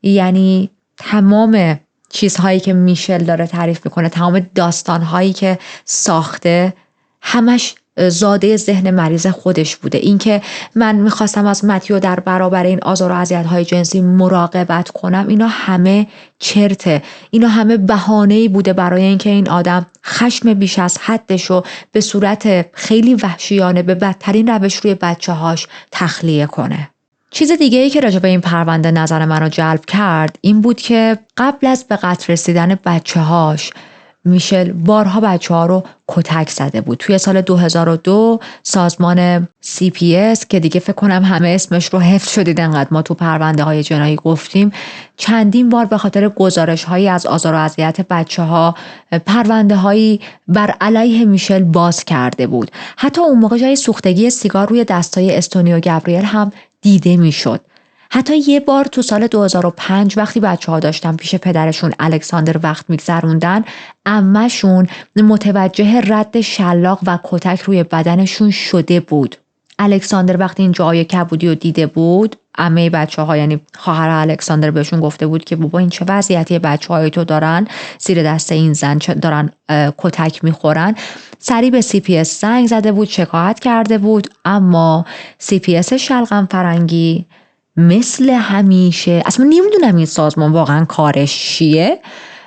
یعنی تمام چیزهایی که میشل داره تعریف میکنه، تمام داستانهایی که ساخته، همش زاده ذهن مریض خودش بوده. این که من میخواستم از متیو در برابر این آزار و اذیت‌های جنسی مراقبت کنم، اینا همه چرته. اینا همه بهانه‌ای بوده برای اینکه این آدم خشم بیش از حدشو به صورت خیلی وحشیانه به بدترین روش روی بچه‌هاش تخلیه کنه. چیز دیگه ای که راجع به این پرونده نظر منو جلب کرد این بود که قبل از به قتل رسیدن بچه‌هاش میشل بارها بچه‌ها رو کتک زده بود. توی سال 2002 سازمان CPS که دیگه فکر کنم همه اسمش رو حفظ شدید انقدر ما تو پرونده های جنایی گفتیم، چندین بار به خاطر گزارش هایی از آزار و اذیت بچه‌ها پرونده هایی بر علیه میشل باز کرده بود. حتی اون موقع جای سوختگی سیگار روی دستای استونی و گابریل هم دیده میشد. حتی یه بار تو سال 2005 وقتی بچه‌ها داشتن پیش پدرشون الکساندر وقت میگذروندن، عمه‌شون متوجه رد شلاق و کتک روی بدنشون شده بود. الکساندر وقتی این جای کبودی رو دیده بود، عمه بچه‌ها یعنی خواهر الکساندر بهشون گفته بود که بابا این چه وضعیتی بچه‌های تو دارن زیر دست این زن دارن کتک میخورن. سریع به CPS زنگ زده بود، شکایت کرده بود، اما CPS شلغم فرنگی مثل همیشه، اصلا نمیدونم این سازمان واقعا کارش چیه،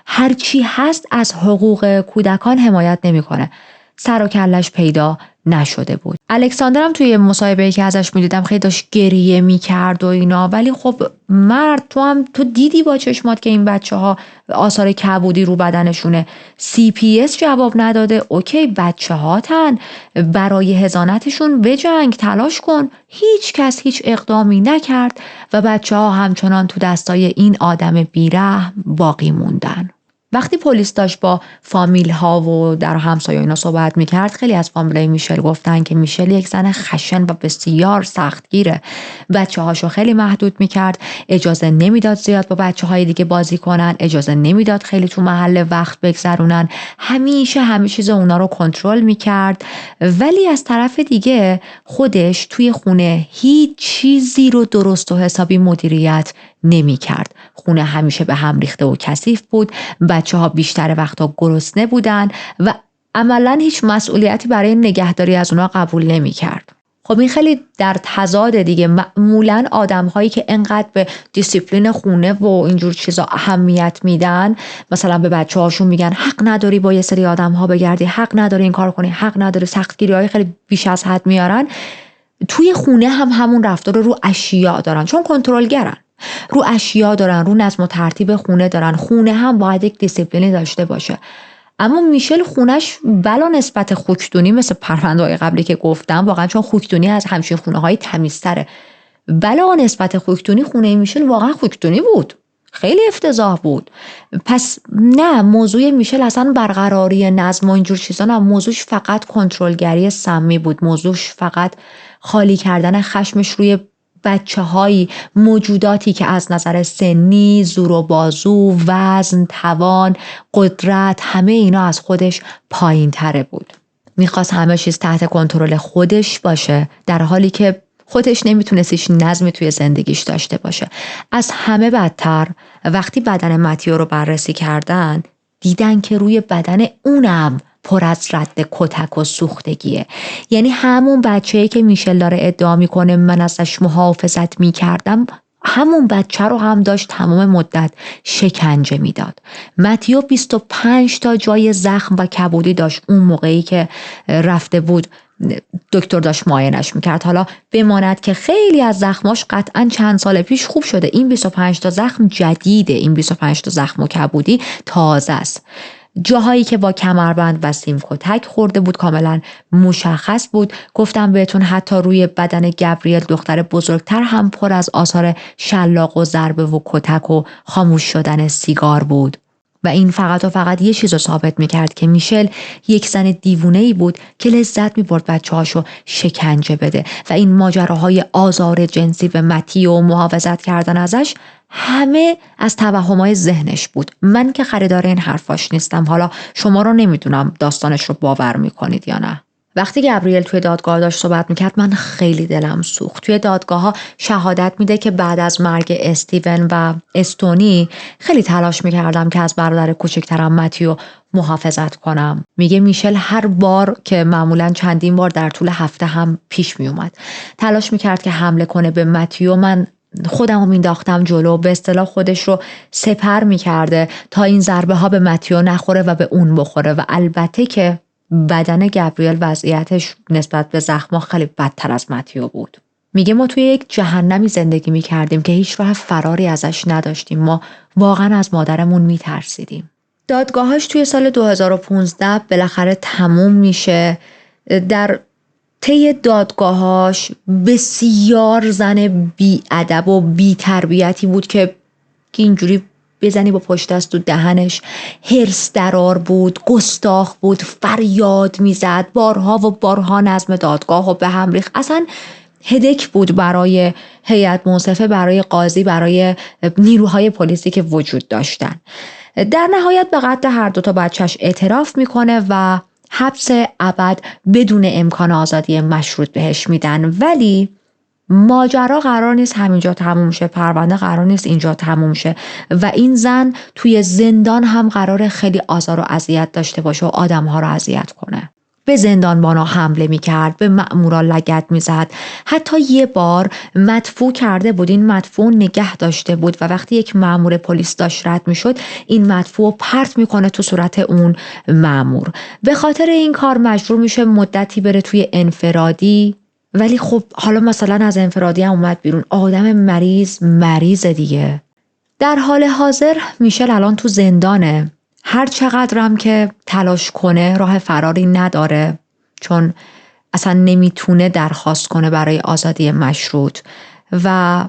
هرچی هست از حقوق کودکان حمایت نمیکنه. سر و کلش پیدا نشده بود. الکساندر هم توی مصاحبه‌ای که ازش میدیدم خیلی داشت گریه میکرد و اینا، ولی خب مرد تو دیدی با چشمات که این بچه‌ها آثار کبودی رو بدنشونه. CPS جواب نداده. اوکی بچه‌هاتن، برای حضانتشون بجنگ، تلاش کن. هیچ کس هیچ اقدامی نکرد و بچه‌ها همچنان تو دستای این آدم بیرحم باقی موندن. وقتی پلیس داشت با فامیل ها و در همسایه اینا صحبت میکرد، خیلی از فامیلای میشل گفتن که میشل یک زن خشن و بسیار سختگیره. بچه هاشو خیلی محدود میکرد، اجازه نمیداد زیاد با بچه های دیگه بازی کنن، اجازه نمیداد خیلی تو محل وقت بگذرونن، همیشه همه چیز اونا رو کنترل میکرد. ولی از طرف دیگه خودش توی خونه هیچ چیزی رو درست و حسابی مدیریت نمیکرد. خونه همیشه به هم ریخته و کثیف بود، بچه‌ها بیشتر وقتا گرسنه بودن و عملاً هیچ مسئولیتی برای نگهداری از اونا قبول نمی‌کرد. خب این خیلی در تضاد دیگه. معمولاً آدم‌هایی که انقدر به دیسیپلین خونه و اینجور چیزا اهمیت میدن، مثلا به بچه‌هاشون میگن حق نداری با یه سری آدم‌ها بگردی، حق نداری این کار کنی، حق نداری، سختگیری‌های خیلی بیش از حد میارن. توی خونه هم همون رفتار رو اشیاء دارن، چون کنترلگرن. رو اشیاء دارن، رو نظم و ترتیب خونه دارن. خونه هم باید یک دیسیپلینی داشته باشه. اما میشل خونش بلا نسبت خوکتونی، مثل پرونده‌های قبلی که گفتم، واقعا چون خوکتونی از همچین خونه‌های تمیزتره، بلا نسبت خوکتونی خونه میشل واقعا خوکتونی بود، خیلی افتضاح بود. پس نه، موضوع میشل اصلا برقراری نظم و اینجور چیزا نه، موضوعش فقط کنترلگری سمی بود، موضوعش فقط خالی کردن خشمش روی بچه‌های موجوداتی که از نظر سنی، زور و بازو، وزن، توان، قدرت، همه اینا از خودش پایین تره بود. میخواست همه چیز تحت کنترل خودش باشه، در حالی که خودش نمیتونست هیچ نظمی توی زندگیش داشته باشه. از همه بدتر وقتی بدن متیو رو بررسی کردن، دیدن که روی بدن اونم پر از رد کتک و سوختگیه. یعنی همون بچه‌ای که میشل داره ادعا میکنه من ازش محافظت میکردم، همون بچه رو هم داشت تمام مدت شکنجه میداد. متیو 25 تا جای زخم و کبودی داشت اون موقعی که رفته بود دکتر داشت معاینش میکرد. حالا بماند که خیلی از زخماش قطعا چند سال پیش خوب شده، این 25 تا زخم جدیده، این 25 تا زخم و کبودی تازه است. جاهایی که با کمربند و سیم کتک خورده بود کاملا مشخص بود. گفتم بهتون حتی روی بدن گبریل دختر بزرگتر هم پر از آثار شلاق و ضربه و کتک و خاموش شدن سیگار بود. و این فقط و فقط یه چیز رو ثابت میکرد که میشل یک زن دیوونه‌ای بود که لذت میبرد بچه‌هاشو شکنجه بده و این ماجراهای آزار جنسی به متی و محافظت کردن ازش همه از توهمای ذهنش بود. من که خریدار این حرفاش نیستم، حالا شما رو نمیدونم داستانش رو باور میکنید یا نه. وقتی گبریل توی دادگاه داشت صحبت میکرد من خیلی دلم سوخت. توی دادگاه ها شهادت میده که بعد از مرگ استیون و استونی خیلی تلاش میکردم که از برادر کوچکترم متیو محافظت کنم. میگه میشل هر بار که معمولاً چندین بار در طول هفته هم پیش میومد تلاش میکرد که حمله کنه به متیو، من خودم رو مینداختم جلو، به اصطلاح خودش رو سپر میکرده تا این ضربه ها به متیو نخوره و به اون بخوره. و البته که بدن گبریل وضعیتش نسبت به زخما خیلی بدتر از متیو بود. میگه ما توی یک جهنمی زندگی میکردیم که هیچ راه فراری ازش نداشتیم، ما واقعا از مادرمون میترسیدیم. دادگاهاش توی سال 2015 بالاخره تموم میشه. در طی دادگاهاش بسیار زن بی ادب و بی تربیتی بود که اینجوری بزنی با پشت دست تو دهنش. هرس درار بود، گستاخ بود، فریاد میزد، بارها و بارها نظم دادگاه و به هم ریخت. اصلا هدک بود برای هیئت منصفه، برای قاضی، برای نیروهای پلیسی که وجود داشتن. در نهایت به قتل هر دو تا بچهش اعتراف میکنه و حبس ابد بدون امکان آزادی مشروط بهش میدن. ولی ماجرا قرار نیست همینجا تموم شه، پرونده قرار نیست اینجا تموم شه و این زن توی زندان هم قرار خیلی آزار و اذیت داشته باشه و آدم‌ها رو اذیت کنه. به زندانبانا حمله میکرد، به مأمورا لگد میزد، حتی یه بار مدفوع کرده بود، این مدفوع نگه داشته بود و وقتی یک مأمور پلیس داشت رد میشد این مدفوع پرت میکنه تو صورت اون مأمور. به خاطر این کار مجبور میشه مدتی بره توی انفرادی. ولی خب حالا مثلا از انفرادی هم اومد بیرون، آدم مریض دیگه. در حال حاضر میشل الان تو زندانه. هر چقدرم که تلاش کنه راه فراری نداره، چون اصلا نمیتونه درخواست کنه برای آزادی مشروط و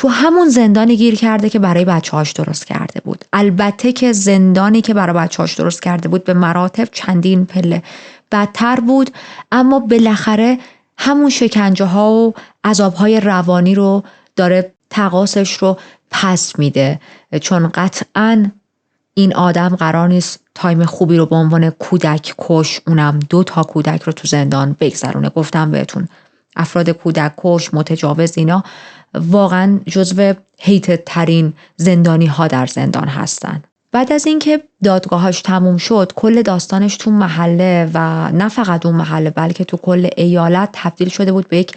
تو همون زندانی گیر کرده که برای بچه‌هاش درست کرده بود. البته که زندانی که برای بچه‌هاش درست کرده بود به مراتب چندین پله بدتر بود، اما بالاخره همون شکنجه ها و عذاب‌های روانی رو داره تقاصش رو پس میده، چون قطعاً این آدم قرار نیست تایم خوبی رو به عنوان کودک کش، اونم 2 کودک رو تو زندان بگذرونه. گفتم بهتون افراد کودک کش، متجاوز، اینا واقعا جزو هیتد ترین زندانی ها در زندان هستن. بعد از اینکه دادگاهاش تموم شد، کل داستانش تو محله و نه فقط اون محله بلکه تو کل ایالت تبدیل شده بود به یک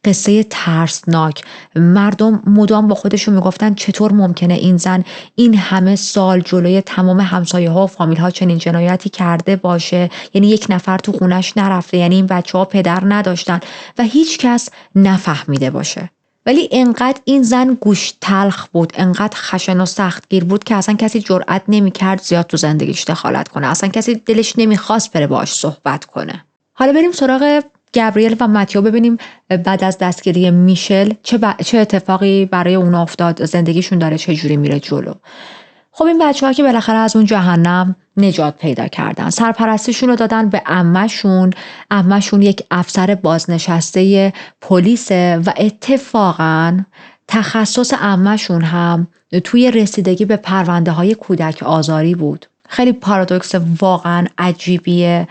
قصه ترسناک. مردم مدام با خودشون میگفتن چطور ممکنه این زن این همه سال جلوی تمام همسایه ها و فامیل ها چنین جنایتی کرده باشه، یعنی یک نفر تو خونش نرفته، یعنی این بچه ها پدر نداشتن و هیچ کس نفهمیده باشه. ولی انقدر این زن گوش تلخ بود، انقدر خشن و سختگیر بود که اصلا کسی جرئت نمی‌کرد زیاد تو زندگیش دخالت کنه، اصلا کسی دلش نمیخواست بره باهاش صحبت کنه. حالا بریم سراغ گابریل و متیو، ببینیم بعد از دستگیری میشل چه اتفاقی برای اونا افتاد، زندگیشون داره چه جوری میره جلو. خب این بچه‌ها که بالاخره از اون جهنم نجات پیدا کردن، سرپرستیشون رو دادن به عمه‌شون یک افسر بازنشسته پلیسه و اتفاقاً تخصص عمه‌شون هم توی رسیدگی به پرونده‌های کودک آزاری بود. خیلی پارادوکس واقعاً عجیبیه،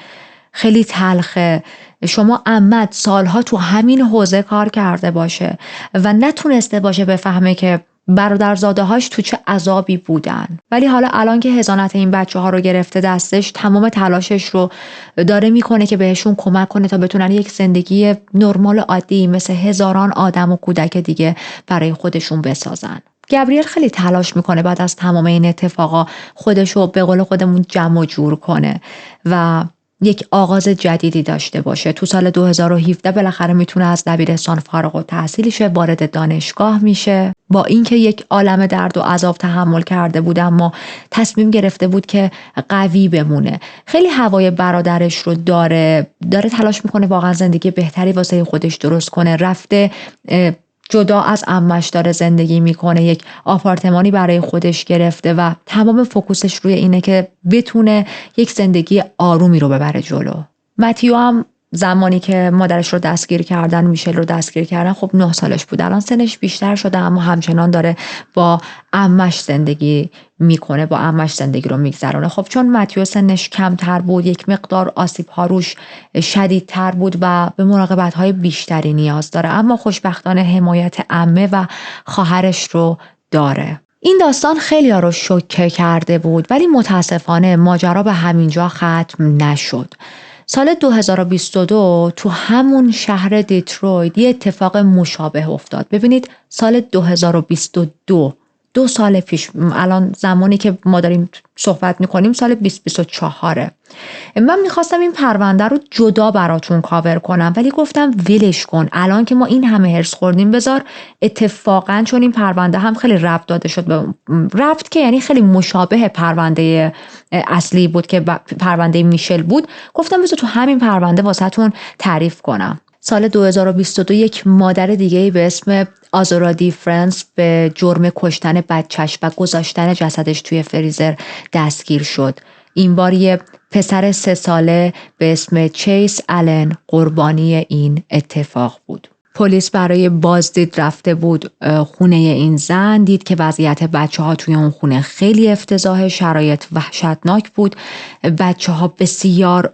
خیلی تلخه. شما عمت سالها تو همین حوزه کار کرده باشه و نتونسته باشه بفهمه که برادرزاده‌هاش تو چه عذابی بودن، ولی حالا الان که حضانت این بچه‌ها رو گرفته دستش، تمام تلاشش رو داره میکنه که بهشون کمک کنه تا بتونن یک زندگی نرمال عادی مثل هزاران آدم و کودک دیگه برای خودشون بسازن. گابریل خیلی تلاش میکنه بعد از تمام این اتفاقا خودشو به قول خودمون جمع و جور کنه و یک آغاز جدیدی داشته باشه. تو سال 2017 بالاخره میتونه از دبیرستان فارغ التحصیل شه، وارد دانشگاه میشه. با اینکه یک عالمه درد و عذاب تحمل کرده بود، اما تصمیم گرفته بود که قوی بمونه. خیلی هوای برادرش رو داره تلاش میکنه واقعا زندگی بهتری واسه خودش درست کنه. رفته جدا از عمش داره زندگی میکنه، یک آپارتمانی برای خودش گرفته و تمام فوکوسش روی اینه که بتونه یک زندگی آرومی رو ببره جلو. متیو هم زمانی که مادرش رو دستگیر کردن، میشل رو دستگیر کردن، خب 9 سالش بود. الان سنش بیشتر شده اما همچنان داره با عمش زندگی میکنه، با عمش زندگی رو میگذرونه. خب چون متیو سنش کمتر بود، یک مقدار آسیب ها روش شدیدتر بود و به مراقبت های بیشتری نیاز داره، اما خوشبختانه حمایت عمه و خواهرش رو داره. این داستان خیلی ها رو شوکه کرده بود، ولی متاسفانه ماجرا به همینجا ختم نشد. سال 2022 تو همون شهر دیترویت یه اتفاق مشابه افتاد. ببینید سال 2022، 2 سال پیش، الان زمانی که ما داریم صحبت میکنیم سال 2024. من میخواستم این پرونده رو جدا براتون کاور کنم، ولی گفتم ولش کن، الان که ما این همه هرس خوردیم بذار اتفاقا، چون این پرونده هم خیلی ربط داده شد به ربط که یعنی خیلی مشابه پرونده اصلی بود که پرونده میشل بود، گفتم بذار تو همین پرونده واسهتون تعریف کنم. سال 2022 یک مادر دیگه به اسم آزورا دیفرنس به جرم کشتن بچهش و گذاشتن جسدش توی فریزر دستگیر شد. این بار یه پسر 3 ساله به اسم چیس آلن قربانی این اتفاق بود. پلیس برای بازدید رفته بود خونه این زن، دید که وضعیت بچه‌ها توی اون خونه خیلی افتضاح، شرایط وحشتناک بود.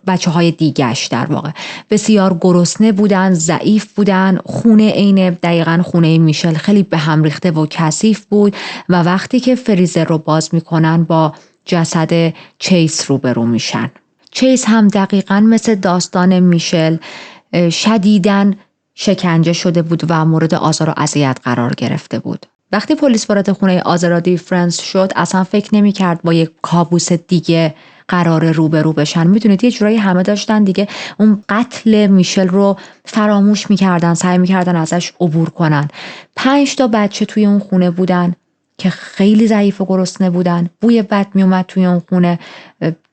بچه‌های دیگه‌اش در واقع بسیار گرسنه بودن، ضعیف بودن. خونه عین دقیقاً خونه میشل خیلی به هم ریخته و کثیف بود و وقتی که فریزر رو باز میکنن با جسد چیس روبرو میشن. چیس هم دقیقاً مثل داستان میشل شدیداً شکنجه شده بود و مورد آزار و اذیت قرار گرفته بود. وقتی پلیس وارد خونه آزورا دیفرنس شد، اصلا فکر نمی‌کرد با یک کابوس دیگه قرار روبرو بشن. میدونید یه جورایی همه داشتن دیگه اون قتل میشل رو فراموش می‌کردن، سعی می‌کردن ازش عبور کنن. 5 بچه توی اون خونه بودن که خیلی ضعیف و گرسنه بودن. بوی بد میومد توی اون خونه،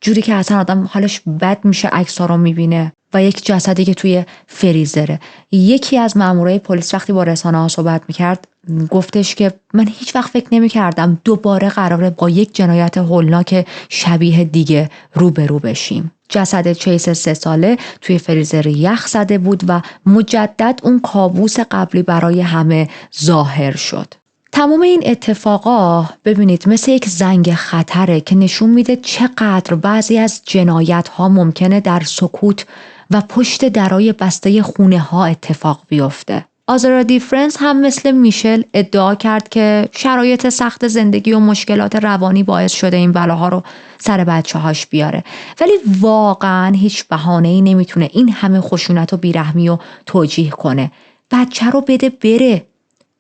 جوری که اصلا آدم حالش بد میشه عکس‌ها رو میبینه. و یک جسدی که توی فریزره. یکی از مامورای پلیس وقتی با رسانه‌ها صحبت میکرد گفتش که من هیچ وقت فکر نمی‌کردم دوباره قراره با یک جنایت هولناک شبیه دیگه روبرو بشیم. جسد چیس 3 ساله توی فریزر یخ زده بود و مجدد اون کابوس قبلی برای همه ظاهر شد. تمام این اتفاقا ببینید مثل یک زنگ خطره که نشون میده چقدر بعضی از جنایت ها ممکنه در سکوت و پشت درای بسته خونه ها اتفاق بیفته. آزارا دیفرنس هم مثل میشل ادعا کرد که شرایط سخت زندگی و مشکلات روانی باعث شده این بلاها رو سر بچه هاش بیاره، ولی واقعا هیچ بهانه‌ای نمیتونه این همه خشونت و بیرحمی رو توجیه کنه. بچه رو بده بره،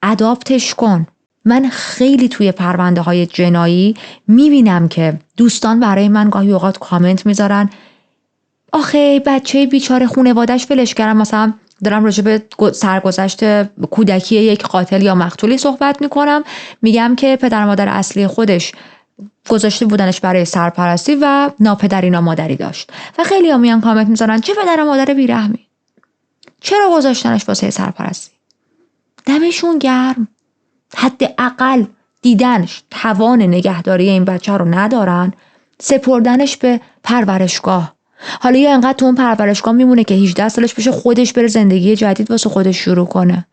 اداپتش کن. من خیلی توی پرونده های جنایی میبینم که دوستان برای من گاهی اوقات کامنت میذارن آخه بچه بیچاره خونوادش ولش کردن، مثلا دارم راجع به سرگذشت کودکی یک قاتل یا مقتولی صحبت میکنم، میگم که پدر مادر اصلی خودش گذاشته بودنش برای سرپرستی و ناپدری نامادری داشت و خیلی ها میان کامنت میذارن چه پدر مادر بیرحمی، چرا گذاشتنش واسه سرپرستی؟ دمشون گرم، حداقل دیدنش توان نگهداری این بچه رو ندارن، سپردنش به پرورشگاه. حالا یا انقدر تو اون پرورشگاه میمونه که 18 سالش بشه خودش بره زندگی جدید واسه خودش شروع کنه،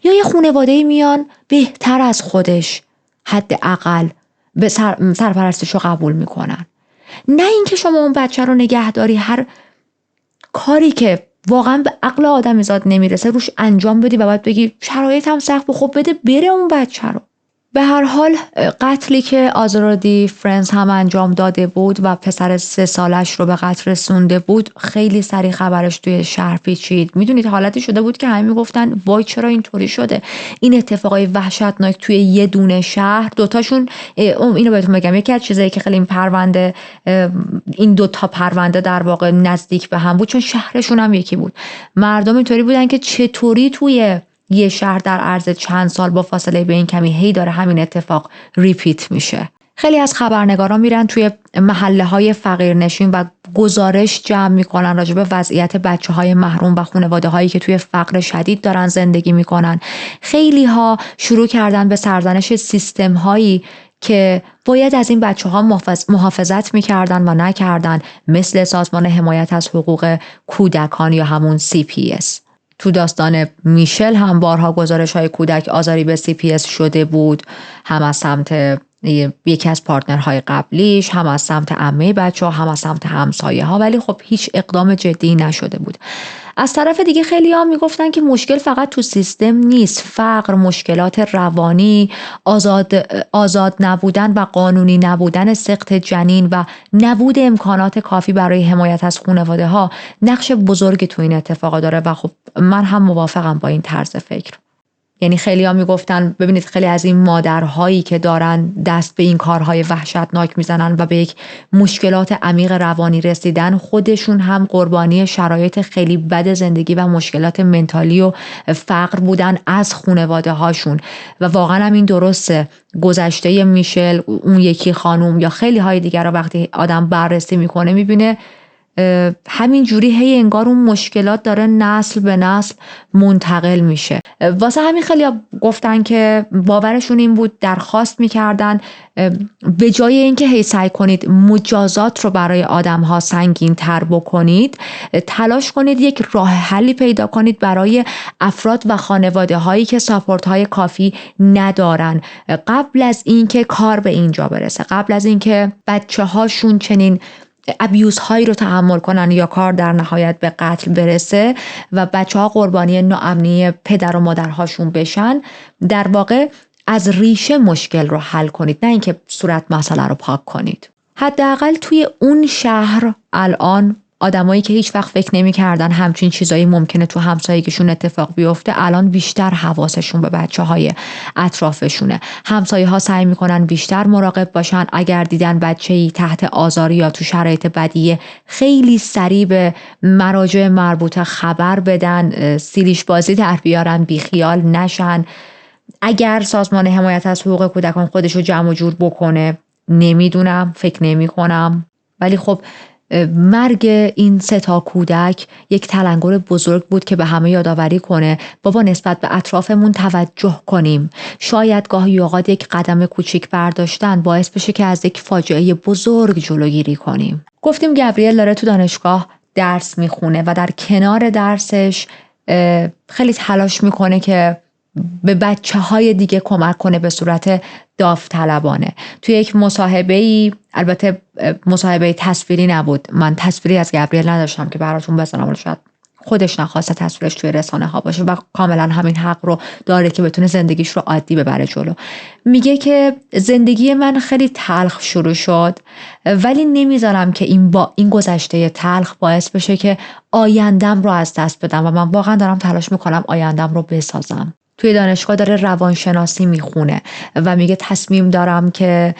یا یه خانواده میان بهتر از خودش حداقل به سرپرستش رو قبول میکنن. نه اینکه شما اون بچه رو نگهداری هر کاری که واقعا به عقل آدمیزاد نمیرسه روش انجام بدی و بعد بگی شرایطم سخت، خب بده بره اون بچه رو. به هر حال قتلی که آزارا دیفرنس هم انجام داده بود و پسر 3 سالش رو به قتل رسونده بود خیلی سریع خبرش توی شهر پیچید. میدونید حالتی شده بود که همه میگفتن وای چرا اینطوری شده، این اتفاقای وحشتناک توی یه دونه شهر. دوتاشون اینو بهتون بگم، یکی از چیزایی که خیلی این دوتا پرونده در واقع نزدیک به هم بود چون شهرشون هم یکی بود. مردم اینطوری بودن که چطوری توی یه شهر در عرض چند سال با فاصله بین کمی هی داره همین اتفاق ریپیت میشه. خیلی از خبرنگاران میرن توی محله های فقیرنشین و گزارش جمع میکنن راجع به وضعیت بچه های محروم و خانواده هایی که توی فقر شدید دارن زندگی میکنن. خیلی ها شروع کردن به سرزنش سیستم هایی که باید از این بچه ها محافظت میکردن و نکردن، مثل سازمان حمایت از حقوق کودکان یا همون CPS. تو داستان میشل هم بارها گزارش های کودک آزاری به CPS شده بود، هم از سمت یکی از پارتنرهای قبلیش، هم از سمت عمه بچه ها، هم از سمت همسایه ها، ولی خب هیچ اقدام جدی نشده بود. از طرف دیگه خیلی ها میگفتن که مشکل فقط تو سیستم نیست، فقر، مشکلات روانی، آزاد نبودن و قانونی نبودن سقط جنین و نبود امکانات کافی برای حمایت از خانواده ها نقش بزرگی تو این اتفاقا داره و خب من هم موافقم با این طرز فکر. یعنی خیلی ها میگفتن ببینید خیلی از این مادرهایی که دارن دست به این کارهای وحشتناک میزنن و به یک مشکلات عمیق روانی رسیدن خودشون هم قربانی شرایط خیلی بد زندگی و مشکلات منتالی و فقر بودن از خانواده هاشون و واقعا هم این درسته. گذشته میشل، اون یکی خانوم یا خیلی های دیگر رو وقتی آدم بررسی میکنه میبینه همین جوری هی انگار اون مشکلات داره نسل به نسل منتقل میشه. واسه همین خیلی گفتن که باورشون این بود درخواست میکردن به جای اینکه هی سعی کنید مجازات رو برای آدم ها سنگین تر بکنید، تلاش کنید یک راه حلی پیدا کنید برای افراد و خانواده هایی که ساپورت های کافی ندارن قبل از اینکه کار به اینجا برسه، قبل از اینکه بچه هاشون چنین ابیوز هایی رو تحمل کنن یا کار در نهایت به قتل برسه و بچه ها قربانی ناامنی پدر و مادرهاشون بشن. در واقع از ریشه مشکل رو حل کنید، نه اینکه صورت مسئله رو پاک کنید. حداقل توی اون شهر الان آدمایی که هیچ وقت فکر نمی‌کردن همچین چیزایی ممکنه تو همسایگیشون اتفاق بیفته الان بیشتر حواسشون به بچه‌های اطرافشونه. همسایه‌ها سعی می‌کنن بیشتر مراقب باشن، اگر دیدن بچه‌ای تحت آزار یا تو شرایط بدیه خیلی سریع به مراجع مربوطه خبر بدن، سیلیش بازی در بیارن، بیخیال نشن. اگر سازمان حمایت از حقوق کودکان خودش رو جمع و جور بکنه، نمیدونم، فکر نمی‌کنم، ولی خب مرگ این 3 کودک یک تلنگر بزرگ بود که به همه یادآوری کنه بابا نسبت به اطرافمون توجه کنیم. شاید گاهی اوقات یک قدم کوچیک برداشتن باعث بشه که از یک فاجعه بزرگ جلوگیری کنیم. گفتیم گابریل داره تو دانشگاه درس میخونه و در کنار درسش خیلی تلاش میکنه که به بچه‌های دیگه کمک کنه به صورت داوطلبانه. توی یک مصاحبه‌ای، البته مصاحبه تصویری نبود، من تصویری از گابریل نداشتم که براتون بزنم، ولی شاید خودش نخواسته تصویرش توی رسانه ها باشه و کاملا همین حق رو داره که بتونه زندگیش رو عادی ببره جلو. میگه که زندگی من خیلی تلخ شروع شد ولی نمیذارم که این گذشته تلخ باعث بشه که آیندم رو از دست بدم و من واقعا دارم تلاش میکنم آیندم رو بسازم. توی دانشگاه داره روانشناسی میخونه و میگه تصمیم دارم که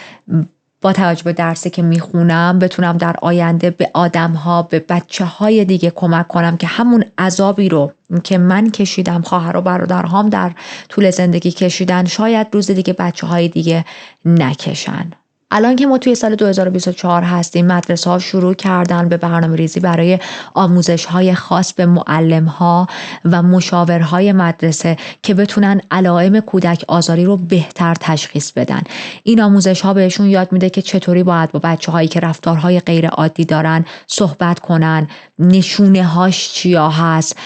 با توجه به درسی که میخونم بتونم در آینده به آدم‌ها، به بچه‌های دیگه کمک کنم که همون عذابی رو که من کشیدم، خواهر و برادرهام در طول زندگی کشیدن، شاید روز دیگه بچه‌های دیگه نکشن. الان که ما توی سال 2024 هستیم، مدرسه‌ها شروع کردن به برنامه‌ریزی برای آموزش‌های خاص به معلم‌ها و مشاورهای مدرسه که بتونن علائم کودک آزاری رو بهتر تشخیص بدن. این آموزش‌ها بهشون یاد میده که چطوری باید با بچه‌هایی که رفتارهای غیر عادی دارن صحبت کنن، نشونه‌هاش چیا هست،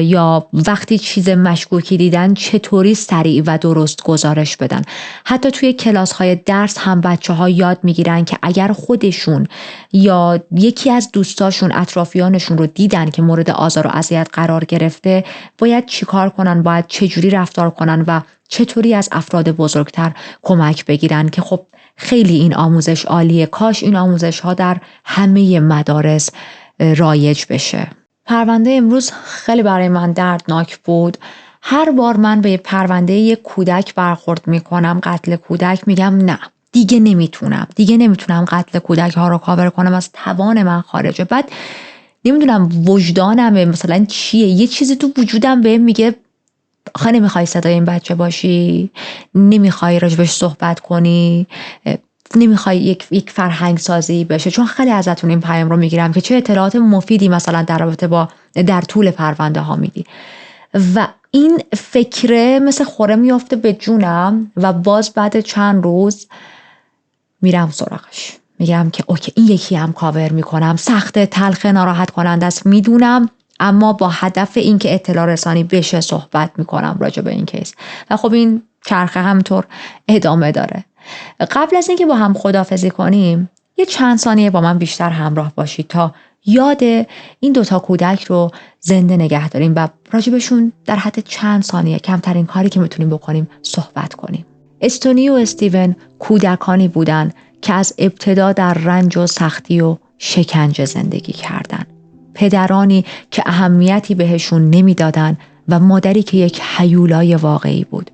یا وقتی چیز مشکوکی دیدن چطوری سریع و درست گزارش بدن. حتی توی کلاس‌های درس هم بچه‌ها یاد میگیرن که اگر خودشون یا یکی از دوستاشون، اطرافیانشون رو دیدن که مورد آزار و اذیت قرار گرفته، باید چیکار کنن، باید چجوری رفتار کنن و چطوری از افراد بزرگتر کمک بگیرن که خب خیلی این آموزش عالیه. کاش این آموزش ها در همه مدارس رایج بشه. پرونده امروز خیلی برای من دردناک بود. هر بار من به پرونده یک کودک برخورد میکنم، قتل کودک، میگم نه، دیگه نمیتونم قتل کودک ها رو کاور کنم، از توان من خارجه. بعد نمیدونم وجدانمه مثلا چیه، یه چیزی تو وجودم بهم میگه آخه نمیخوای صدای این بچه باشی، نمیخوای راجبش صحبت کنی، نمیخوای یک فرهنگ سازی بشه. چون خیلی ازتون این پیام رو میگیرم که چه اطلاعات مفیدی مثلا در رابطه با در طول پرونده ها میدی و این فکره مثل خوره میافته به جونم و باز بعد چند روز میرم سراغش، میگم که اوکی این یکی هم کاور میکنم، سخته، تلخه، ناراحت کننده است، میدونم، اما با هدف این که اطلاع رسانی بشه صحبت میکنم راجع به این کیس. و خب این چرخه همطور ادامه داره. قبل از اینکه با هم خداحافظی کنیم یه چند ثانیه با من بیشتر همراه باشید تا یاد این 2 کودک رو زنده نگه داریم و راجبشون در حد چند ثانیه، کمترین کاری که میتونیم بکنیم، صحبت کنیم. استونی و استیون کودکانی بودن که از ابتدا در رنج و سختی و شکنجه زندگی کردند. پدرانی که اهمیتی بهشون نمیدادن و مادری که یک هیولای واقعی بود.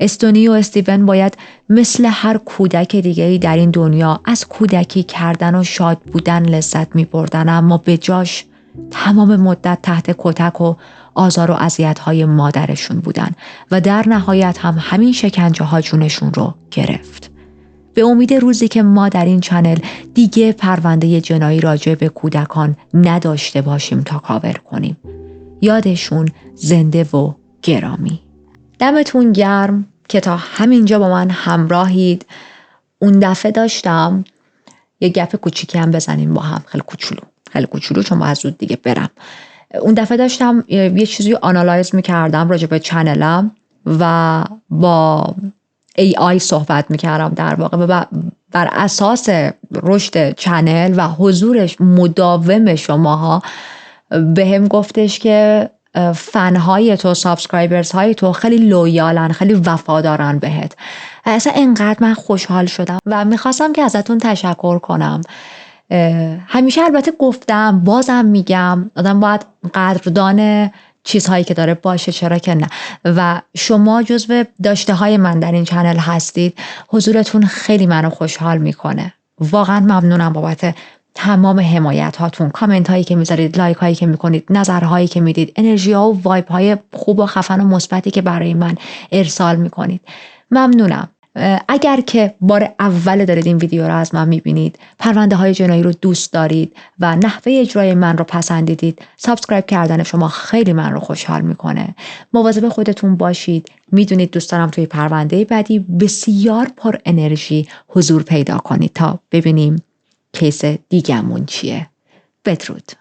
استونی و استیون باید مثل هر کودک دیگه‌ای در این دنیا از کودکی کردن و شاد بودن لذت می‌بردن، اما به جاش تمام مدت تحت کتک و آزار و اذیت‌های مادرشون بودن و در نهایت هم همین شکنجه ها جونشون رو گرفت. به امید روزی که ما در این چنل دیگه پرونده جنایی راجع به کودکان نداشته باشیم تا کاور کنیم. یادشون زنده و گرامی. دمتون گرم که تا همینجا با من همراهید. اون دفعه داشتم یه گپ کوچیکی هم بزنیم با هم، خیلی کوچولو چون باید زود دیگه برم. اون دفعه داشتم یه چیزی آنالایز میکردم راجع به چنلم و با AI صحبت میکردم در واقع و بر اساس رشد چنل و حضورش مداوم شماها بهم گفتش که فنهای تو، سابسکرایبرز های تو خیلی لویالن، خیلی وفادارن بهت. اصلا اینقدر من خوشحال شدم و میخواستم که ازتون تشکر کنم. همیشه البته گفتم، بازم میگم، آدم باید قدردان چیزهایی که داره باشه، چرا که نه. و شما جزو داشته های من در این چنل هستید. حضورتون خیلی منو خوشحال میکنه. واقعا ممنونم بابت تمام حمایت هاتون، کامنت هایی که میذارید، لایک هایی که میکنید، نظرهایی که میدید، انرژی ها و وایب های خوب و خفن و مثبتی که برای من ارسال میکنید. ممنونم. اگر که بار اول دارید این ویدیو رو از من میبینید، پرونده های جنایی رو دوست دارید و نحوه اجرای من رو پسندیدید، سابسکرایب کردن شما خیلی من رو خوشحال میکنه. مواظب خودتون باشید. میدونید دوست دارم توی پرونده بعدی بسیار پر انرژی حضور پیدا کنید تا ببینیم کیس دیگمون چیه. بدرود.